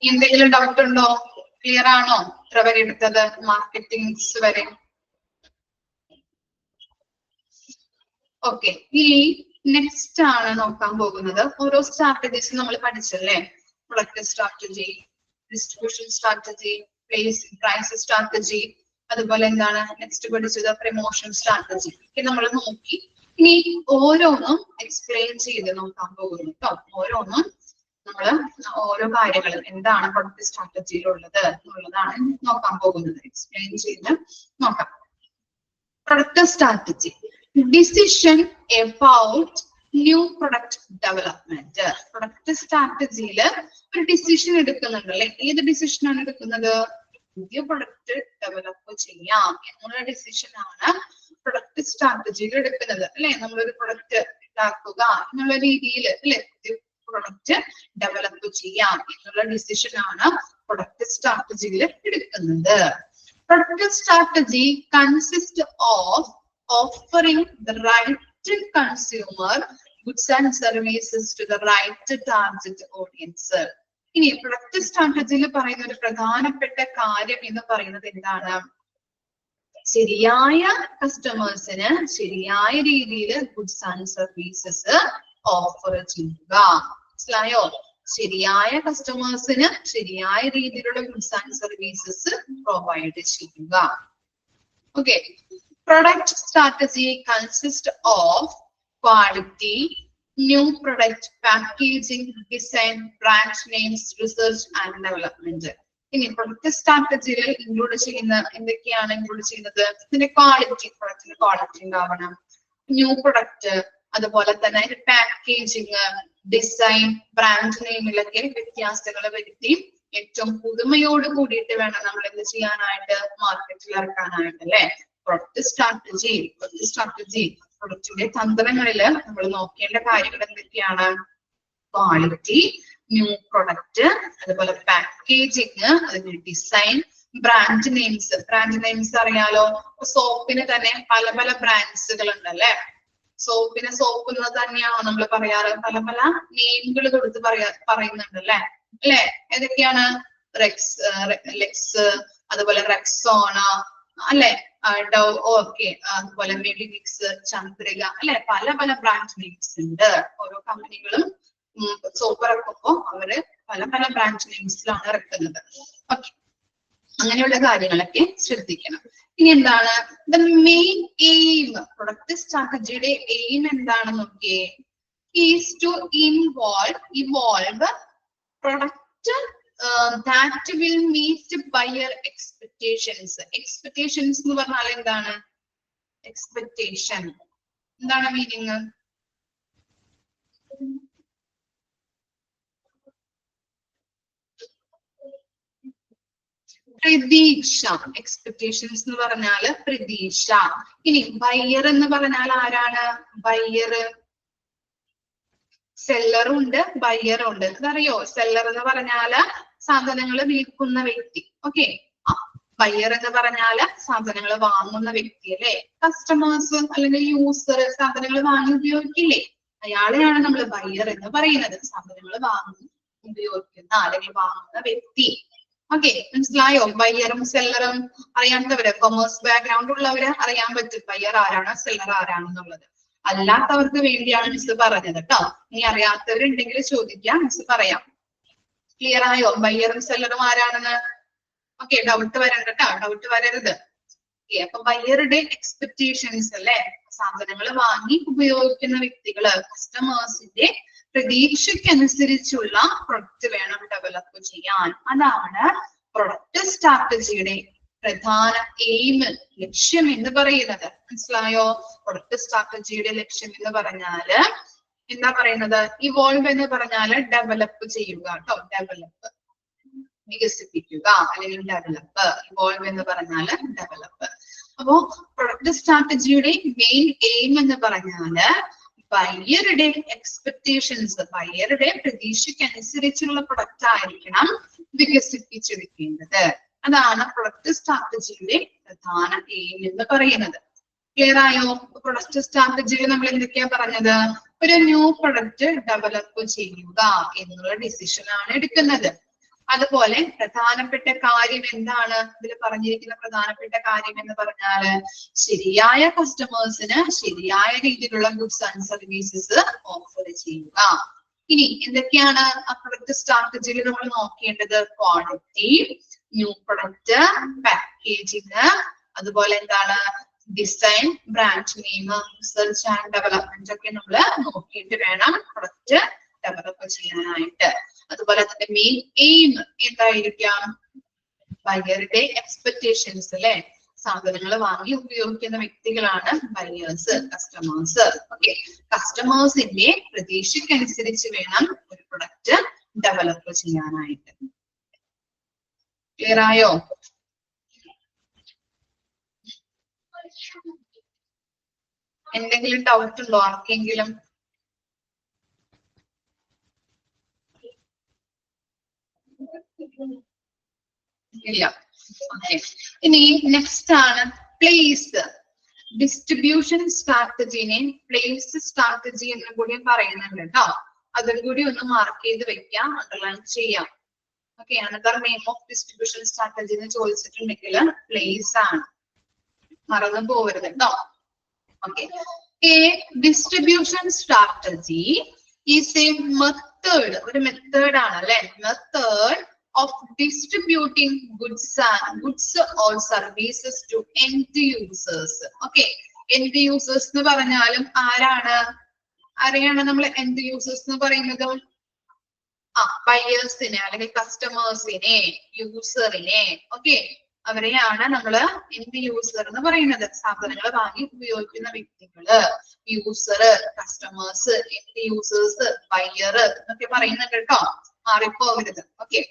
എന്തെങ്കിലും ഡൗട്ട് ഉണ്ടോ? ക്ലിയർ ആണോ? ഇത്ര വരെ എടുത്തത്, മാർക്കറ്റിംഗ്സ് വരെ. ഓക്കെ, ഈ നെക്സ്റ്റ് ആണ് നോക്കാൻ പോകുന്നത്. ഓരോ സ്ട്രാറ്റജീസ് നമ്മൾ പഠിച്ചല്ലേ? Product strategy, distribution strategy, price strategy, അതുപോലെ എന്താണ് നെക്സ്റ്റ് പഠിച്ചത്? Promotion strategy. നമ്മൾ നോക്കി. ഇനി ഓരോന്നും എക്സ്പ്ലെയിൻ ചെയ്ത് നോക്കാൻ പോകുന്നു കേട്ടോ. ഓരോന്നും നമ്മള് ഓരോ കാര്യങ്ങളും എന്താണ് പ്രൊഡക്റ്റ് സ്ട്രാറ്റജിയിലുള്ളത് എന്നുള്ളതാണ് നോക്കാൻ പോകുന്നത്. എക്സ്പ്ലെയിൻ ചെയ്ത് നോക്കാം. Product strategy, decision about new product development. Product സ്ട്രാറ്റജിയിൽ ഒരു ഡിസിഷൻ എടുക്കുന്നുണ്ട് അല്ലെ? ഏത് ഡിസിഷനാണ് എടുക്കുന്നത്? പുതിയ പ്രൊഡക്റ്റ് ഡെവലപ്പ് ചെയ്യാം എന്നുള്ള ഡിസിഷൻ ആണ് പ്രൊഡക്റ്റ് സ്ട്രാറ്റജിയിൽ എടുക്കുന്നത് അല്ലെ? നമ്മളൊരു പ്രൊഡക്റ്റ് ഉണ്ടാക്കുക എന്നുള്ള രീതിയിൽ അല്ലെ, പ്രൊഡക്റ്റ് ഡെവലപ്പ് ചെയ്യാം എന്നുള്ള ഡിസിഷൻ ആണ് പ്രൊഡക്റ്റ് സ്ട്രാറ്റജിയിൽ എടുക്കുന്നത്. Product strategy consist of offering the right consumer goods and services to the right target audience. ഇനി പ്രൊഡക്റ്റ് സ്ട്രാറ്റജിയിൽ പറയുന്ന ഒരു പ്രധാനപ്പെട്ട കാര്യം എന്ന് പറയുന്നത് എന്താണ്? ശരിയായ കസ്റ്റമേഴ്സിന് ശരിയായ രീതിയിൽ ഗുഡ്സ് ആൻഡ് സർവീസസ് ഓഫർ ചെയ്യുക. മനസ്സിലായോ? ശരിയായ കസ്റ്റമേഴ്സിന് ശരിയായ രീതിയിലുള്ള ഗുഡ്സ് ആൻഡ് സർവീസസ് പ്രൊവൈഡ് ചെയ്യുക. Okay. Product strategy consist of quality, new product, packaging, design, brand names, research and development. ഇനി പ്രൊഡക്റ്റ് സ്ട്രാറ്റജിയിൽ ഇൻക്ലൂഡ് ചെയ്യുന്ന എന്തൊക്കെയാണ് ഇൻക്ലൂഡ് ചെയ്യുന്നത്? ഇതിന്റെ ക്വാളിറ്റി, പ്രൊഡക്റ്റിന്റെ ക്വാളിറ്റി ഉണ്ടാവണം. ന്യൂ പ്രൊഡക്റ്റ്, അതുപോലെ തന്നെ പാക്കേജിങ്, ഡിസൈൻ, ബ്രാൻഡ് നെയിമിലൊക്കെ വ്യത്യാസങ്ങൾ വരുത്തി ഏറ്റവും പുതുമയോട് കൂടിയിട്ട് വേണം നമ്മൾ എന്ത് ചെയ്യാനായിട്ട്, മാർക്കറ്റിൽ ഇറക്കാനായിട്ട് അല്ലെ. പ്രൊഡക്റ്റ് സ്ട്രാറ്റജി പ്രൊഡക്റ്റിന്റെ തന്ത്രങ്ങളില് നമ്മൾ നോക്കേണ്ട കാര്യങ്ങൾ എന്തൊക്കെയാണ്? ക്വാളിറ്റി, ന്യൂ പ്രൊഡക്റ്റ്, അതുപോലെ പാക്കേജിങ്, അതിന്റെ ഡിസൈൻ, ബ്രാൻഡ് നെയിംസ് അറിയാലോ. സോപ്പിന് തന്നെ പല പല ബ്രാൻഡ്സുകൾ ഉണ്ടല്ലേ. സോപ്പിന് സോപ്പ് എന്ന് തന്നെയാണോ നമ്മൾ പറയാറ്? പല പല നെയിമുകൾ കൊടുത്ത് പറയുന്നുണ്ട് അല്ലെ. ഏതൊക്കെയാണ്? ലെക്സ്, അതുപോലെ റെക്സോണ അല്ലെ, ഡവ്, ഓക്കെ, അതുപോലെ മെഡിമിക്സ്, ചന്ദ്രിക അല്ലെ. പല പല ബ്രാൻഡ് നെയിംസ് ഉണ്ട്. ഓരോ കമ്പനികളും സോപ്പ് ഇറക്കുമ്പോ അവര് പല പല ബ്രാൻഡ് നെയിംസിലാണ് ഇറക്കുന്നത്. ഓക്കെ, അങ്ങനെയുള്ള കാര്യങ്ങളൊക്കെ ശ്രദ്ധിക്കണം. ഇനി എന്താണ് ദ മെയിൻ എയിം? പ്രൊഡക്റ്റ് സ്ട്രാറ്റജിയുടെ എയിം എന്താണെന്ന് നോക്കിയേ. Is to evolve product that will meet buyer expectations. Expectations എന്ന് പറഞ്ഞാൽ എന്താണ്? എക്സ്പെക്ടേഷൻ എന്താണ് മീനിങ്? പ്രതീക്ഷ. എക്സ്പെക്ടേഷൻസ് എന്ന് പറഞ്ഞാല് പ്രതീക്ഷ. ഇനി ബയർ എന്ന് പറഞ്ഞാൽ ആരാണ്? ബയർ സെല്ലറും ഉണ്ട്, ബയറും ഉണ്ട്. അതറിയോ? സെല്ലർ എന്ന് പറഞ്ഞാല് സാധനങ്ങൾ വിൽക്കുന്ന വ്യക്തി. ഓക്കെ. ബയർ എന്ന് പറഞ്ഞാല് സാധനങ്ങൾ വാങ്ങുന്ന വ്യക്തി അല്ലെ. കസ്റ്റമേഴ്സ് അല്ലെങ്കിൽ യൂസർ സാധനങ്ങൾ വാങ്ങി ഉപയോഗിക്കില്ലേ, അയാളെയാണ് നമ്മൾ ബയർ എന്ന് പറയുന്നത്. സാധനങ്ങൾ വാങ്ങി ഉപയോഗിക്കുന്ന അല്ലെങ്കിൽ വാങ്ങുന്ന വ്യക്തി. ഓക്കെ, മനസ്സിലായോ? ബയ്യറും സെല്ലറും അറിയാത്തവര്, കൊമേഴ്സ് ബാക്ക്ഗ്രൗണ്ട് ഉള്ളവര് അറിയാൻ പറ്റും ബയ്യർ ആരാണ് സെല്ലർ ആരാണെന്നുള്ളത്. അല്ലാത്തവർക്ക് വേണ്ടിയാണ് മിസ് പറഞ്ഞത് കേട്ടോ. ഇനി അറിയാത്തവരുണ്ടെങ്കിൽ ചോദിക്കാം, മിസ് പറയാം. ക്ലിയർ ആയോ? ബയ്യറും സെല്ലറും ആരാണെന്ന്? ഓക്കെ, ഡൗട്ട് വരണ്ട കേട്ടോ, ഡൗട്ട് വരരുത്. അപ്പൊ ബയ്യറുടെ എക്സ്പെക്ടേഷൻസ് അല്ലെ, സാധനങ്ങൾ വാങ്ങി ഉപയോഗിക്കുന്ന വ്യക്തികള്, കസ്റ്റമേഴ്സിന്റെ പ്രതീക്ഷയ്ക്കനുസരിച്ചുള്ള പ്രൊഡക്റ്റ് വേണം ഡെവലപ്പ് ചെയ്യാൻ. അതാണ് പ്രൊഡക്റ്റ് സ്ട്രാറ്റജിയുടെ പ്രധാന എയിം, ലക്ഷ്യം എന്ന് പറയുന്നത്. മനസ്സിലായോ? പ്രൊഡക്റ്റ് സ്ട്രാറ്റജിയുടെ ലക്ഷ്യം എന്ന് പറഞ്ഞാല് എന്താ പറയുന്നത്? ഇവോൾവ് എന്ന് പറഞ്ഞാല് ഡെവലപ്പ് ചെയ്യുക കേട്ടോ. ഡെവലപ്പ്, വികസിപ്പിക്കുക അല്ലെങ്കിൽ ഡെവലപ്പ്. ഇവോൾവ് എന്ന് പറഞ്ഞാല് ഡെവലപ്പ്. അപ്പോ പ്രൊഡക്റ്റ് സ്ട്രാറ്റജിയുടെ മെയിൻ എയിം എന്ന് പറഞ്ഞാല് ബയ്യറുടെ എക്സ്പെക്ടേഷൻസ്, ബയ്യറുടെ പ്രതീക്ഷയ്ക്കനുസരിച്ചുള്ള പ്രൊഡക്റ്റ് ആയിരിക്കണം വികസിപ്പിച്ചെടുക്കേണ്ടത്. അതാണ് പ്രൊഡക്റ്റ് സ്ട്രാറ്റജിയുടെ പ്രധാന എയിം എന്ന് പറയുന്നത്. ക്ലിയർ ആയോ? പ്രൊഡക്റ്റ് സ്ട്രാറ്റജിയിൽ നമ്മൾ എന്തൊക്കെയാ പറഞ്ഞത്? ഒരു ന്യൂ പ്രൊഡക്റ്റ് ഡെവലപ്പ് ചെയ്യുക എന്നുള്ള ഡിസിഷൻ ആണ് എടുക്കുന്നത്. അതുപോലെ പ്രധാനപ്പെട്ട കാര്യം എന്താണ് ഇതിൽ പറഞ്ഞിരിക്കുന്ന പ്രധാനപ്പെട്ട കാര്യം എന്ന് പറഞ്ഞാല് ശരിയായ കസ്റ്റമേഴ്സിന് ശരിയായ രീതിയിലുള്ള ഗുഡ്സ് ആൻഡ് സർവീസസ് ഓഫർ ചെയ്യുക. ഇനി എന്തൊക്കെയാണ് ആ പ്രൊഡക്റ്റ് സ്ട്രാറ്റജിയിൽ നമ്മൾ നോക്കേണ്ടത്? ക്വാളിറ്റി, ന്യൂ പ്രൊഡക്റ്റ്, പാക്കേജിങ്, അതുപോലെ എന്താണ് design, brand name, research and development ഒക്കെ നമ്മൾ നോക്കിയിട്ട് വേണം പ്രൊഡക്റ്റ് ഡെവലപ്പ് ചെയ്യാനായിട്ട്. അതുപോലെ അതിന്റെ മെയിൻ എയിം എന്തായിരിക്കാം? ബയ്യറുടെ എക്സ്പെക്ടേഷൻസ് അല്ലെ, സാധനങ്ങൾ വാങ്ങി ഉപയോഗിക്കുന്ന വ്യക്തികളാണ് ബയ്യേഴ്സ്, കസ്റ്റമേഴ്സ്. ഓക്കെ, കസ്റ്റമേഴ്സിന്റെ പ്രതീക്ഷയ്ക്കനുസരിച്ച് വേണം ഒരു പ്രൊഡക്റ്റ് ഡെവലപ്പ് ചെയ്യാനായിട്ട്. ക്ലിയർ ആയോ? എന്തെങ്കിലും ഡൗട്ട് ഉണ്ടോ ആർക്കെങ്കിലും? ഇല്ല. ഓക്കെ, ഇനി നെക്സ്റ്റ് ആണ് പ്ലേസ്. ഡിസ്ട്രിബ്യൂഷൻ സ്ട്രാറ്റജിനെ പ്ലേസ് സ്ട്രാറ്റജി എന്ന് കൂടി പറയുന്നുണ്ട് കേട്ടോ. അതും കൂടി ഒന്ന് മാർക്ക് ചെയ്ത് വെക്കാം, അണ്ടർലൈൻ ചെയ്യാം. Okay, another name of distribution strategy എന്ന് ചോദിച്ചിട്ടുണ്ടെങ്കിൽ പ്ലേസ് ആണ്. മറന്നു പോകരുത് കേട്ടോ. Okay. A distribution strategy is a method, ഒരു മെത്തേഡ് ആണ് അല്ലെ, method of distributing goods or services to end users. Okay, end users എന്ന് പറഞ്ഞാലും ആരെയാണ് നമ്മൾ end users എന്ന് പറയുന്നത്? ബയേഴ്സിനെ അല്ലെങ്കിൽ കസ്റ്റമേഴ്സിനെ, യൂസറിനെ, ഓക്കെ, അവരെയാണ് നമ്മള് end യൂസർ എന്ന് പറയുന്നത്. സാധനങ്ങൾ വാങ്ങി ഉപയോഗിക്കുന്ന വ്യക്തികള്, user, customers, end users, buyer എന്നൊക്കെ പറയുന്നുണ്ട് കേട്ടോ, മാറിപ്പോകരുത്. ഓക്കെ,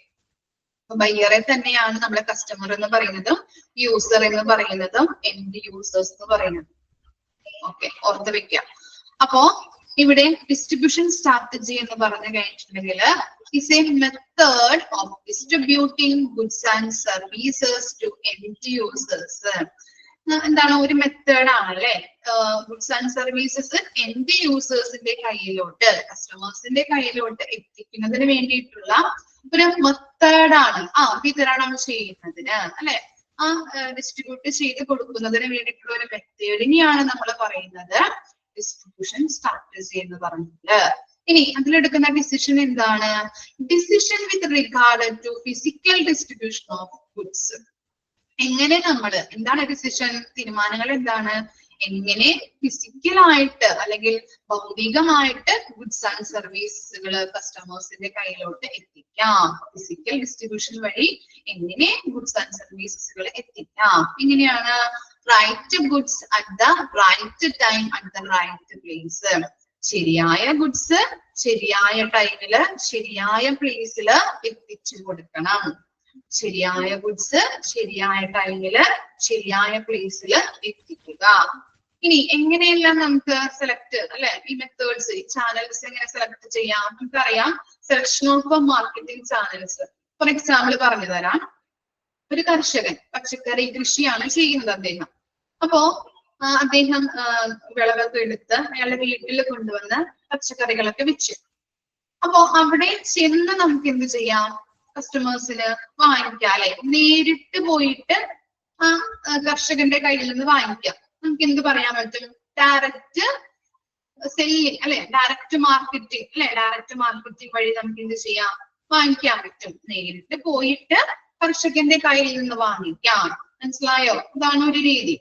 ബയ്യറെ തന്നെയാണ് നമ്മളെ കസ്റ്റമർ എന്ന് പറയുന്നതും യൂസർ എന്ന് പറയുന്നതും എൻഡ് യൂസേഴ്സ് എന്ന് പറയുന്നത്. ഓക്കെ, ഓർത്ത് വെക്കാം. അപ്പോ ഇവിടെ ഡിസ്ട്രിബ്യൂഷൻ സ്ട്രാറ്റജി എന്ന് പറഞ്ഞു കഴിഞ്ഞിട്ടുണ്ടെങ്കിൽ is a method of distributing goods and services to end users. എന്താണ്, ഒരു മെത്തേഡ് ആണ് അല്ലെ, ഗുഡ്സ് ആൻഡ് സർവീസസ് എൻഡ് യൂസേഴ്സിന്റെ കയ്യിലോട്ട്, കസ്റ്റമേഴ്സിന്റെ കയ്യിലോട്ട് എത്തിക്കുന്നതിന് വേണ്ടിയിട്ടുള്ള ഒരു മെത്തേഡാണ്, വിതരണം ചെയ്യുന്നതിന് അല്ലെ, ഡിസ്ട്രിബ്യൂട്ട് ചെയ്ത് കൊടുക്കുന്നതിന് വേണ്ടിയിട്ടുള്ള ഒരു മെത്തേഡിനെയാണ് നമ്മൾ പറയുന്നത് ഡിസ്ട്രിബ്യൂഷൻ സ്ട്രാറ്റജി എന്ന് പറഞ്ഞത്. ഇനി അതിലെടുക്കുന്ന ഡിസിഷൻ എന്താണ്? Decision with regard to physical distribution of goods. എങ്ങനെ എന്താണ് ഡിസിഷൻ, തീരുമാനങ്ങൾ എന്താണ്, എങ്ങനെ ഫിസിക്കലായിട്ട് അല്ലെങ്കിൽ ഭൗതികമായിട്ട് ഗുഡ്സ് ആൻഡ് സർവീസുകൾ കസ്റ്റമേഴ്സിന്റെ കയ്യിലോട്ട് എത്തിക്കാം. ഫിസിക്കൽ ഡിസ്ട്രിബ്യൂഷൻ വഴി എങ്ങനെ ഗുഡ്സ് ആൻഡ് സർവീസുകൾ എത്തിക്കാം. എങ്ങനെയാണ്? Right goods at the right time at the right place. ശരിയായ ഗുഡ്സ് ശരിയായ ടൈമില് ശരിയായ പ്ലേസില് എത്തിച്ചു കൊടുക്കണം. ശരിയായ ഗുഡ്സ് ശരിയായ ടൈമില് ശരിയായ പ്ലേസിൽ എത്തിക്കുക. ഇനി എങ്ങനെയെല്ലാം നമുക്ക് സെലക്ട് അല്ലെ, ഈ മെത്തേഡ്സ്, ഈ ചാനൽസ് എങ്ങനെ സെലക്ട് ചെയ്യാം? നമുക്കറിയാം selection of marketing channels. For example പറഞ്ഞു തരാം. ഒരു കർഷകൻ പച്ചക്കറി കൃഷിയാണ് ചെയ്യുന്നത് അദ്ദേഹം. അപ്പോ അദ്ദേഹം വിളവൊക്കെ എടുത്ത് അയാളുടെ വീട്ടിൽ കൊണ്ടുവന്ന് പച്ചക്കറികളൊക്കെ വെച്ചു. അപ്പോ അവിടെ ചെന്ന് നമുക്ക് എന്ത് ചെയ്യാം? കസ്റ്റമേഴ്സിന് വാങ്ങിക്കാം അല്ലെ, നേരിട്ട് പോയിട്ട് കർഷകന്റെ കയ്യിൽ നിന്ന് വാങ്ങിക്കാം. നമുക്ക് എന്ത് പറയാൻ പറ്റും? ഡയറക്റ്റ് സെല്ലിങ് അല്ലെ, ഡയറക്റ്റ് മാർക്കറ്റിംഗ് അല്ലെ, ഡയറക്റ്റ് മാർക്കറ്റിംഗ് വഴി നമുക്ക് എന്ത് ചെയ്യാം? വാങ്ങിക്കാൻ പറ്റും. നേരിട്ട് പോയിട്ട് കർഷകന്റെ കയ്യിൽ നിന്ന് വാങ്ങിക്കാം. മനസ്സിലായോ? ഇതാണ് ഒരു രീതി.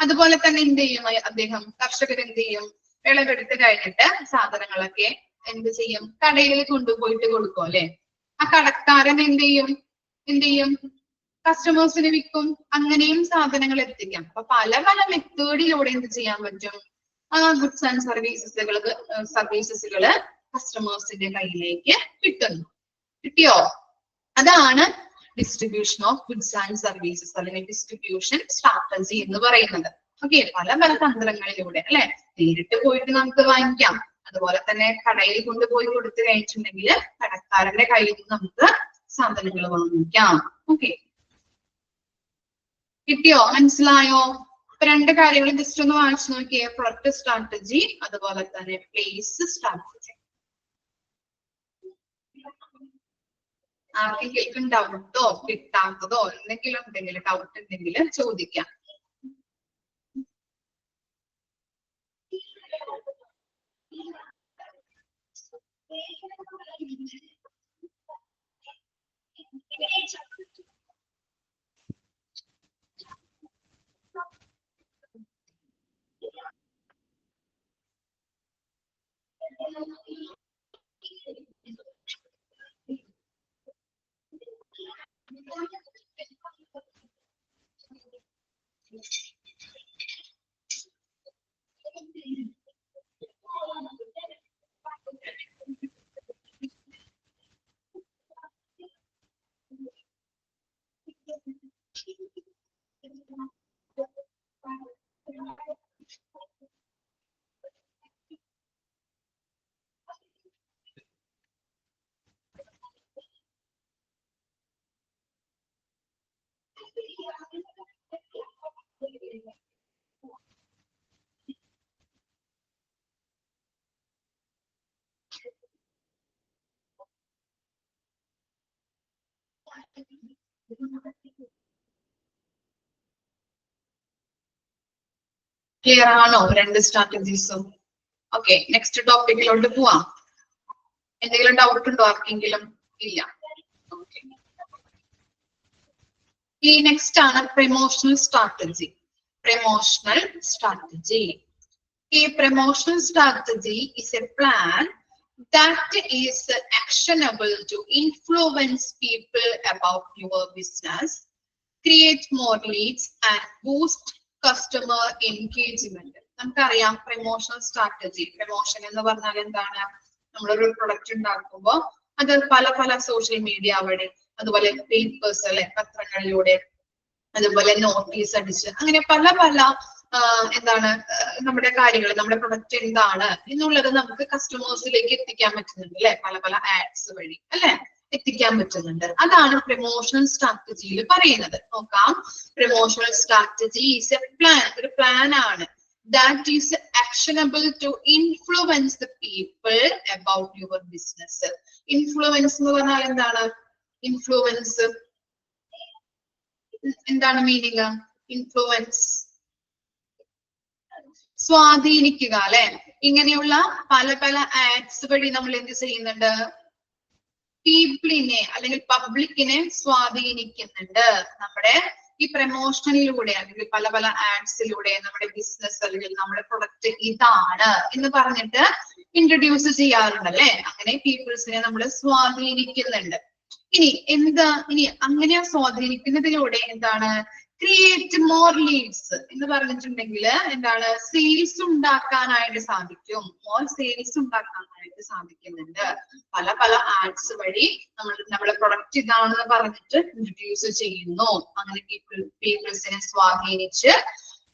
അതുപോലെ തന്നെ എന്ത് ചെയ്യും അദ്ദേഹം? കർഷകർ എന്ത് ചെയ്യും? വിളവെടുത്ത് കഴിഞ്ഞിട്ട് സാധനങ്ങളൊക്കെ എന്ത് ചെയ്യും? കടയിൽ കൊണ്ടുപോയിട്ട് കൊടുക്കും അല്ലെ. ആ കടക്കാരൻ എന്ത് ചെയ്യും? കസ്റ്റമേഴ്സിന് വിൽക്കും. അങ്ങനെയും സാധനങ്ങൾ എത്തിക്കാം. അപ്പൊ പല പല മെത്തേഡിലൂടെ എന്ത് ചെയ്യാൻ പറ്റും? ഗുഡ്സ് ആൻഡ് സർവീസസുകള് കസ്റ്റമേഴ്സിന്റെ കയ്യിലേക്ക് കിട്ടിയോ? അതാണ് distribution of goods and services അല്ലെങ്കിൽ ഡിസ്ട്രിബ്യൂഷൻ സ്ട്രാറ്റജി എന്ന് പറയുന്നത്. ഓക്കെ, പല പല തന്ത്രങ്ങളിലൂടെ അല്ലെ, നേരിട്ട് പോയിട്ട് നമുക്ക് വാങ്ങിക്കാം. അതുപോലെ തന്നെ കടയിൽ കൊണ്ടുപോയി കൊടുത്തു കഴിഞ്ഞിട്ടുണ്ടെങ്കിൽ കടക്കാരന്റെ കയ്യിൽ നിന്ന് നമുക്ക് സാധനങ്ങൾ വാങ്ങിക്കാം. ഓക്കെ, കിട്ടിയോ? മനസ്സിലായോ? രണ്ട് കാര്യങ്ങൾ ജസ്റ്റ് ഒന്ന് വായിച്ചു നോക്കിയേ. പ്രൊഡക്റ്റ് സ്ട്രാറ്റജി, അതുപോലെ തന്നെ പ്ലേസ് സ്ട്രാറ്റജി. ആർക്കെങ്കിലും ഡൗട്ടോ കിട്ടാത്തതോ എന്തെങ്കിലും ഉണ്ടെങ്കിൽ, ഡൗട്ട് ഉണ്ടെങ്കിൽ ചോദിക്കാം. ക്ലിയർ ആണോ രണ്ട് സ്ട്രാറ്റജീസും? ഓക്കെ, നെക്സ്റ്റ് ടോപ്പിക്കിലോട്ട് പോവാം. എന്തെങ്കിലും ഡൗട്ട് ഉണ്ടോ ആർക്കെങ്കിലും? ഇല്ല. ഓക്കെ, ഈ നെക്സ്റ്റ് ആണ് promotional strategy. Promotional strategy. A promotional strategy is a plan that is actionable to influence people about your business, create more leads and boost customer engagement. നമുക്കറിയാം promotional strategy. Promotion എന്ന് പറഞ്ഞാൽ എന്താണ്? നമ്മളൊരു product ഉണ്ടാക്കുമ്പോൾ അത് പല പല സോഷ്യൽ മീഡിയ വഴി, അതുപോലെ പേപ്പേഴ്സ് അല്ലെ, പത്രങ്ങളിലൂടെ, അതുപോലെ നോട്ടീസ് അടിച്ച്, അങ്ങനെ പല പല എന്താണ് നമ്മുടെ കാര്യങ്ങൾ, നമ്മുടെ പ്രൊഡക്റ്റ് എന്താണ് എന്നുള്ളത് നമുക്ക് കസ്റ്റമേഴ്സിലേക്ക് എത്തിക്കാൻ പറ്റുന്നുണ്ട് അല്ലെ, പല പല ആഡ്സ് വഴി അല്ലെ എത്തിക്കാൻ പറ്റുന്നുണ്ട്. അതാണ് പ്രമോഷണൽ സ്ട്രാറ്റജിയിൽ പറയുന്നത്. നോക്കാം, promotional strategy is A plan, ഒരു പ്ലാൻ ആണ്. That is actionable to influence the people about your business. Influence എന്ന് പറഞ്ഞാൽ എന്താണ്? ഇൻഫ്ലുവൻസ് എന്താണ് മീനിങ്? ഇൻഫ്ലുവൻസ് സ്വാധീനിക്കുക അല്ലെ. ഇങ്ങനെയുള്ള പല പല ആഡ്സ് വഴി നമ്മൾ എന്ത് ചെയ്യുന്നുണ്ട്? പീപ്പിളിനെ അല്ലെങ്കിൽ പബ്ലിക്കിനെ സ്വാധീനിക്കുന്നുണ്ട്. നമ്മുടെ ഈ പ്രമോഷനിലൂടെ അല്ലെങ്കിൽ പല പല ആഡ്സിലൂടെ നമ്മുടെ ബിസിനസ് അല്ലെങ്കിൽ നമ്മുടെ പ്രൊഡക്റ്റ് ഇതാണ് എന്ന് പറഞ്ഞിട്ട് ഇൻട്രൊഡ്യൂസ് ചെയ്യാറുണ്ടല്ലേ. അങ്ങനെ പീപ്പിൾസിനെ നമ്മൾ സ്വാധീനിക്കുന്നുണ്ട്. ഇനി അങ്ങനെ സ്വാധീനിക്കുന്നതിലൂടെ എന്താണ്? ക്രിയേറ്റ് മോർ ലീഡ്സ് എന്ന് പറഞ്ഞിട്ടുണ്ടെങ്കിൽ എന്താണ്? സെയിൽസ് ഉണ്ടാക്കാനായിട്ട് സാധിക്കും. മോർ സെയിൽസ് ഉണ്ടാക്കാനായിട്ട് സാധിക്കുന്നുണ്ട്. പല പല ആഡ്സ് വഴി നമ്മുടെ പ്രൊഡക്റ്റ് ഇതാണെന്ന് പറഞ്ഞിട്ട് ഇൻട്രൊഡ്യൂസ് ചെയ്യുന്നു. അങ്ങനെ പീപ്പിൾസിനെ സ്വാധീനിച്ച്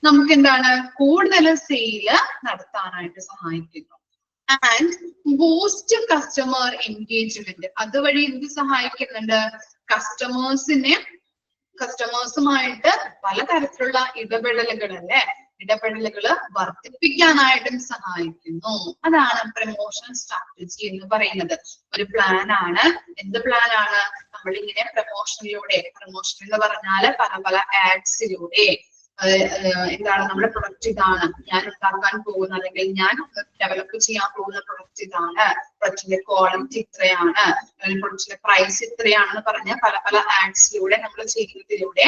നമുക്ക് എന്താണ്? കൂടുതൽ സെയില് നടത്താനായിട്ട് സഹായിക്കുന്നു. And boost customer engagement. അതുവഴി എന്ത് സഹായിക്കുന്നുണ്ട്? കസ്റ്റമേഴ്സുമായിട്ട് പലതരത്തിലുള്ള ഇടപെടലുകൾ വർദ്ധിപ്പിക്കാനായിട്ടും സഹായിക്കുന്നു. അതാണ് പ്രമോഷൻ സ്ട്രാറ്റജി എന്ന് പറയുന്നത്. ഒരു പ്ലാൻ ആണ്. എന്ത് പ്ലാൻ ആണ്? നമ്മളിങ്ങനെ പ്രമോഷൻ എന്ന് പറഞ്ഞാല് പല പല ആഡ്സിലൂടെ എന്താണ്? നമ്മുടെ പ്രൊഡക്റ്റ് ഇതാണ്, ഞാൻ ഉണ്ടാക്കാൻ പോകുന്ന അല്ലെങ്കിൽ ഞാൻ ഡെവലപ്പ് ചെയ്യാൻ പോകുന്ന പ്രൊഡക്റ്റ് ഇതാണ്, പ്രൊഡക്റ്റിന്റെ ക്വാളിറ്റി ഇത്രയാണ്, അല്ലെങ്കിൽ പ്രൊഡക്റ്റിന്റെ പ്രൈസ് ഇത്രയാണെന്ന് പറഞ്ഞ പല പല ആഡ്സിലൂടെ നമ്മൾ ചെയ്യുന്നതിലൂടെ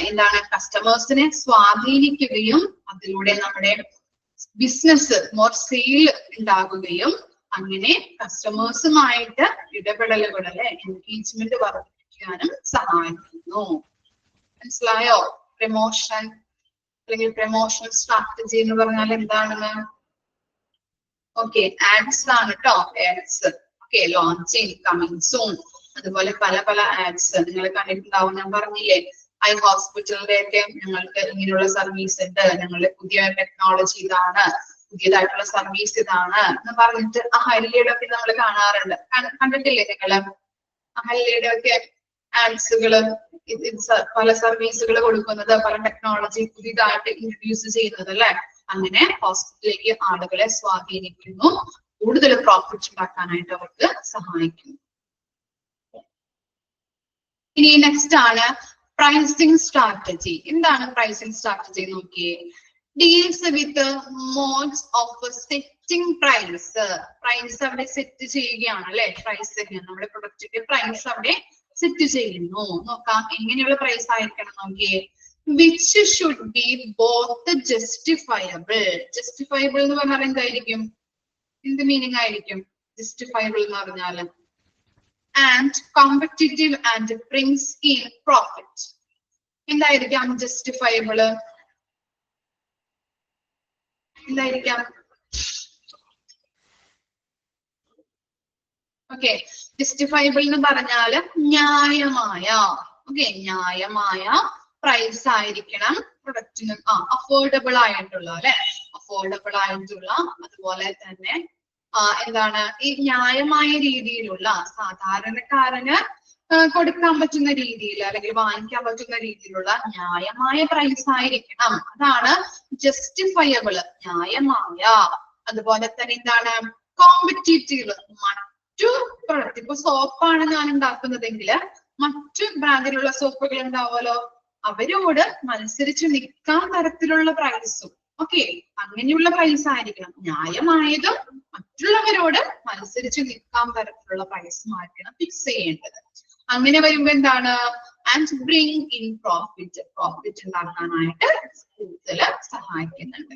എന്താണ്? കസ്റ്റമേഴ്സിനെ സ്വാധീനിക്കുകയും അതിലൂടെ നമ്മുടെ ബിസിനസ് മോർ സെയിൽ ഉണ്ടാകുകയും അങ്ങനെ കസ്റ്റമേഴ്സുമായിട്ട് ഇടപെടലുകളെ എൻഗേജ്മെന്റ് വർദ്ധിപ്പിക്കാനും സഹായിക്കുന്നു. മനസ്സിലായോ? പ്രമോഷൻ അല്ലെങ്കിൽ പ്രമോഷണൽ സ്ട്രാറ്റജി എന്ന് പറഞ്ഞാൽ എന്താണെന്ന്? ഓക്കെ, ആഡ്സ് ആണ് കേട്ടോ. Ads okay, launching, coming soon, അതുപോലെ പല പല ആഡ്സ് നിങ്ങൾ കണ്ടിട്ടുണ്ടാവും. ഞാൻ പറഞ്ഞില്ലേ, ഐ ഹോസ്പിറ്റലിന്റെ ഒക്കെ ഞങ്ങൾക്ക് ഇങ്ങനെയുള്ള സർവീസ് ഉണ്ട്, ഞങ്ങളുടെ പുതിയ ടെക്നോളജി ഇതാണ്, പുതിയതായിട്ടുള്ള സർവീസ് ഇതാണ് എന്ന് പറഞ്ഞിട്ട് അഹല്യയുടെ ഒക്കെ നമ്മൾ കാണാറുണ്ട്. കണ്ടിട്ടില്ലേ നിങ്ങള്? അഹല്യയുടെ ഒക്കെ ആഡ്സുകള്, പല സർവീസുകൾ കൊടുക്കുന്നത്, പല ടെക്നോളജി പുതിയതായിട്ട് ഇൻട്രൊഡ്യൂസ് ചെയ്യുന്നത് അല്ലെ. അങ്ങനെ ഹോസ്പിറ്റലിലേക്ക് ആളുകളെ സ്വാധീനിക്കുന്നു, കൂടുതൽ പ്രോഫിറ്റ് ഉണ്ടാക്കാനായിട്ട് അവർക്ക് സഹായിക്കുന്നു. ഇനി നെക്സ്റ്റ് ആണ് പ്രൈസിംഗ് സ്ട്രാറ്റജി. എന്താണ് പ്രൈസിംഗ് സ്ട്രാറ്റജി? നോക്കിയേ, deals with modes of setting price. Price അവിടെ സെറ്റ് ചെയ്യുകയാണ് അല്ലെ. പ്രൈസ് നമ്മുടെ പ്രൊഡക്റ്റിന്റെ പ്രൈസ് അവിടെ സെറ്റ് ചെയ്യുന്നു. നോക്കാം, എങ്ങനെയുള്ള പ്രൈസ് ആയിരിക്കണം നോക്കിയേ. Which should be both justifiable. Justifiable എന്ന് പറഞ്ഞാൽ എന്തായിരിക്കും? എന്ത് മീനിങ് ആയിരിക്കും ജസ്റ്റിഫയബിൾ എന്ന് പറഞ്ഞാൽ? And competitive and brings in profit. എന്തായിരിക്കാം ജസ്റ്റിഫയബിള്? എന്തായിരിക്കാം? ഓക്കെ, ജസ്റ്റിഫയബിൾ എന്ന് പറഞ്ഞാല് ന്യായമായ പ്രൈസ് ആയിരിക്കണം പ്രൊഡക്റ്റിന്. അഫോർഡബിൾ ആയിട്ടുള്ള അല്ലെ, അഫോർഡബിൾ ആയിട്ടുള്ള, അതുപോലെ തന്നെ എന്താണ് ഈ ന്യായമായ രീതിയിലുള്ള സാധാരണക്കാരന് കൊടുക്കാൻ പറ്റുന്ന രീതിയിൽ അല്ലെങ്കിൽ വാങ്ങിക്കാൻ പറ്റുന്ന രീതിയിലുള്ള ന്യായമായ പ്രൈസ് ആയിരിക്കണം. അതാണ് ജസ്റ്റിഫയബിൾ, ന്യായമായ. അതുപോലെ തന്നെ എന്താണ് കോമ്പറ്റീറ്റീവ്. മറ്റു പ്രൊഡക്റ്റ്, ഇപ്പൊ സോപ്പാണ് ഞാൻ ഉണ്ടാക്കുന്നതെങ്കിൽ മറ്റു ബ്രാൻഡിലുള്ള സോപ്പുകൾ ഉണ്ടാവുമല്ലോ, അവരോട് മത്സരിച്ച് നിൽക്കാൻ തരത്തിലുള്ള പ്രൈസും ഓക്കെ, അങ്ങനെയുള്ള പ്രൈസ് ആയിരിക്കണം. ന്യായമായതും മറ്റുള്ളവരോട് മത്സരിച്ച് നിൽക്കാൻ തരത്തിലുള്ള പ്രൈസുമായിരിക്കണം ഫിക്സ് ചെയ്യേണ്ടത്. അങ്ങനെ വരുമ്പോ എന്താണ്, and bring in profit, profit ഉണ്ടാക്കാനായിട്ട് കൂടുതൽ സഹായിക്കുന്നുണ്ട്.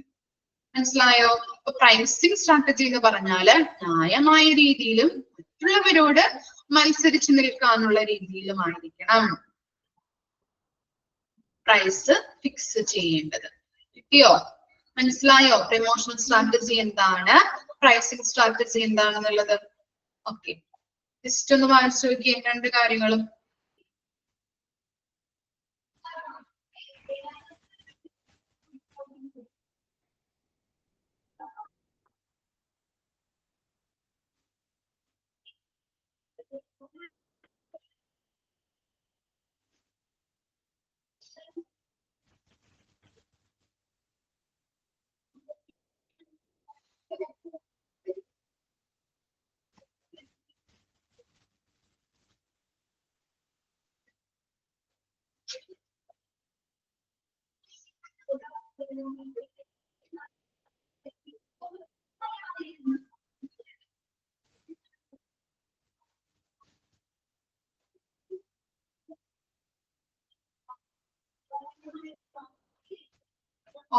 മനസ്സിലായോ? അപ്പൊ പ്രൈസിങ് സ്ട്രാറ്റജി എന്ന് പറഞ്ഞാല് ന്യായമായ രീതിയിലും മറ്റുള്ളവരോട് മത്സരിച്ച് നിൽക്കാനുള്ള രീതിയിലുമായിരിക്കണം പ്രൈസ് ഫിക്സ് ചെയ്യേണ്ടത്. കിട്ടിയോ? മനസ്സിലായോ? പ്രമോഷൻ സ്ട്രാറ്റജി എന്താണ്, പ്രൈസിങ് സ്ട്രാറ്റജി എന്താണെന്നുള്ളത്? ഓക്കെ, ജസ്റ്റ് ഒന്ന് വായിച്ചു നോക്കിയേ രണ്ട് കാര്യങ്ങളും.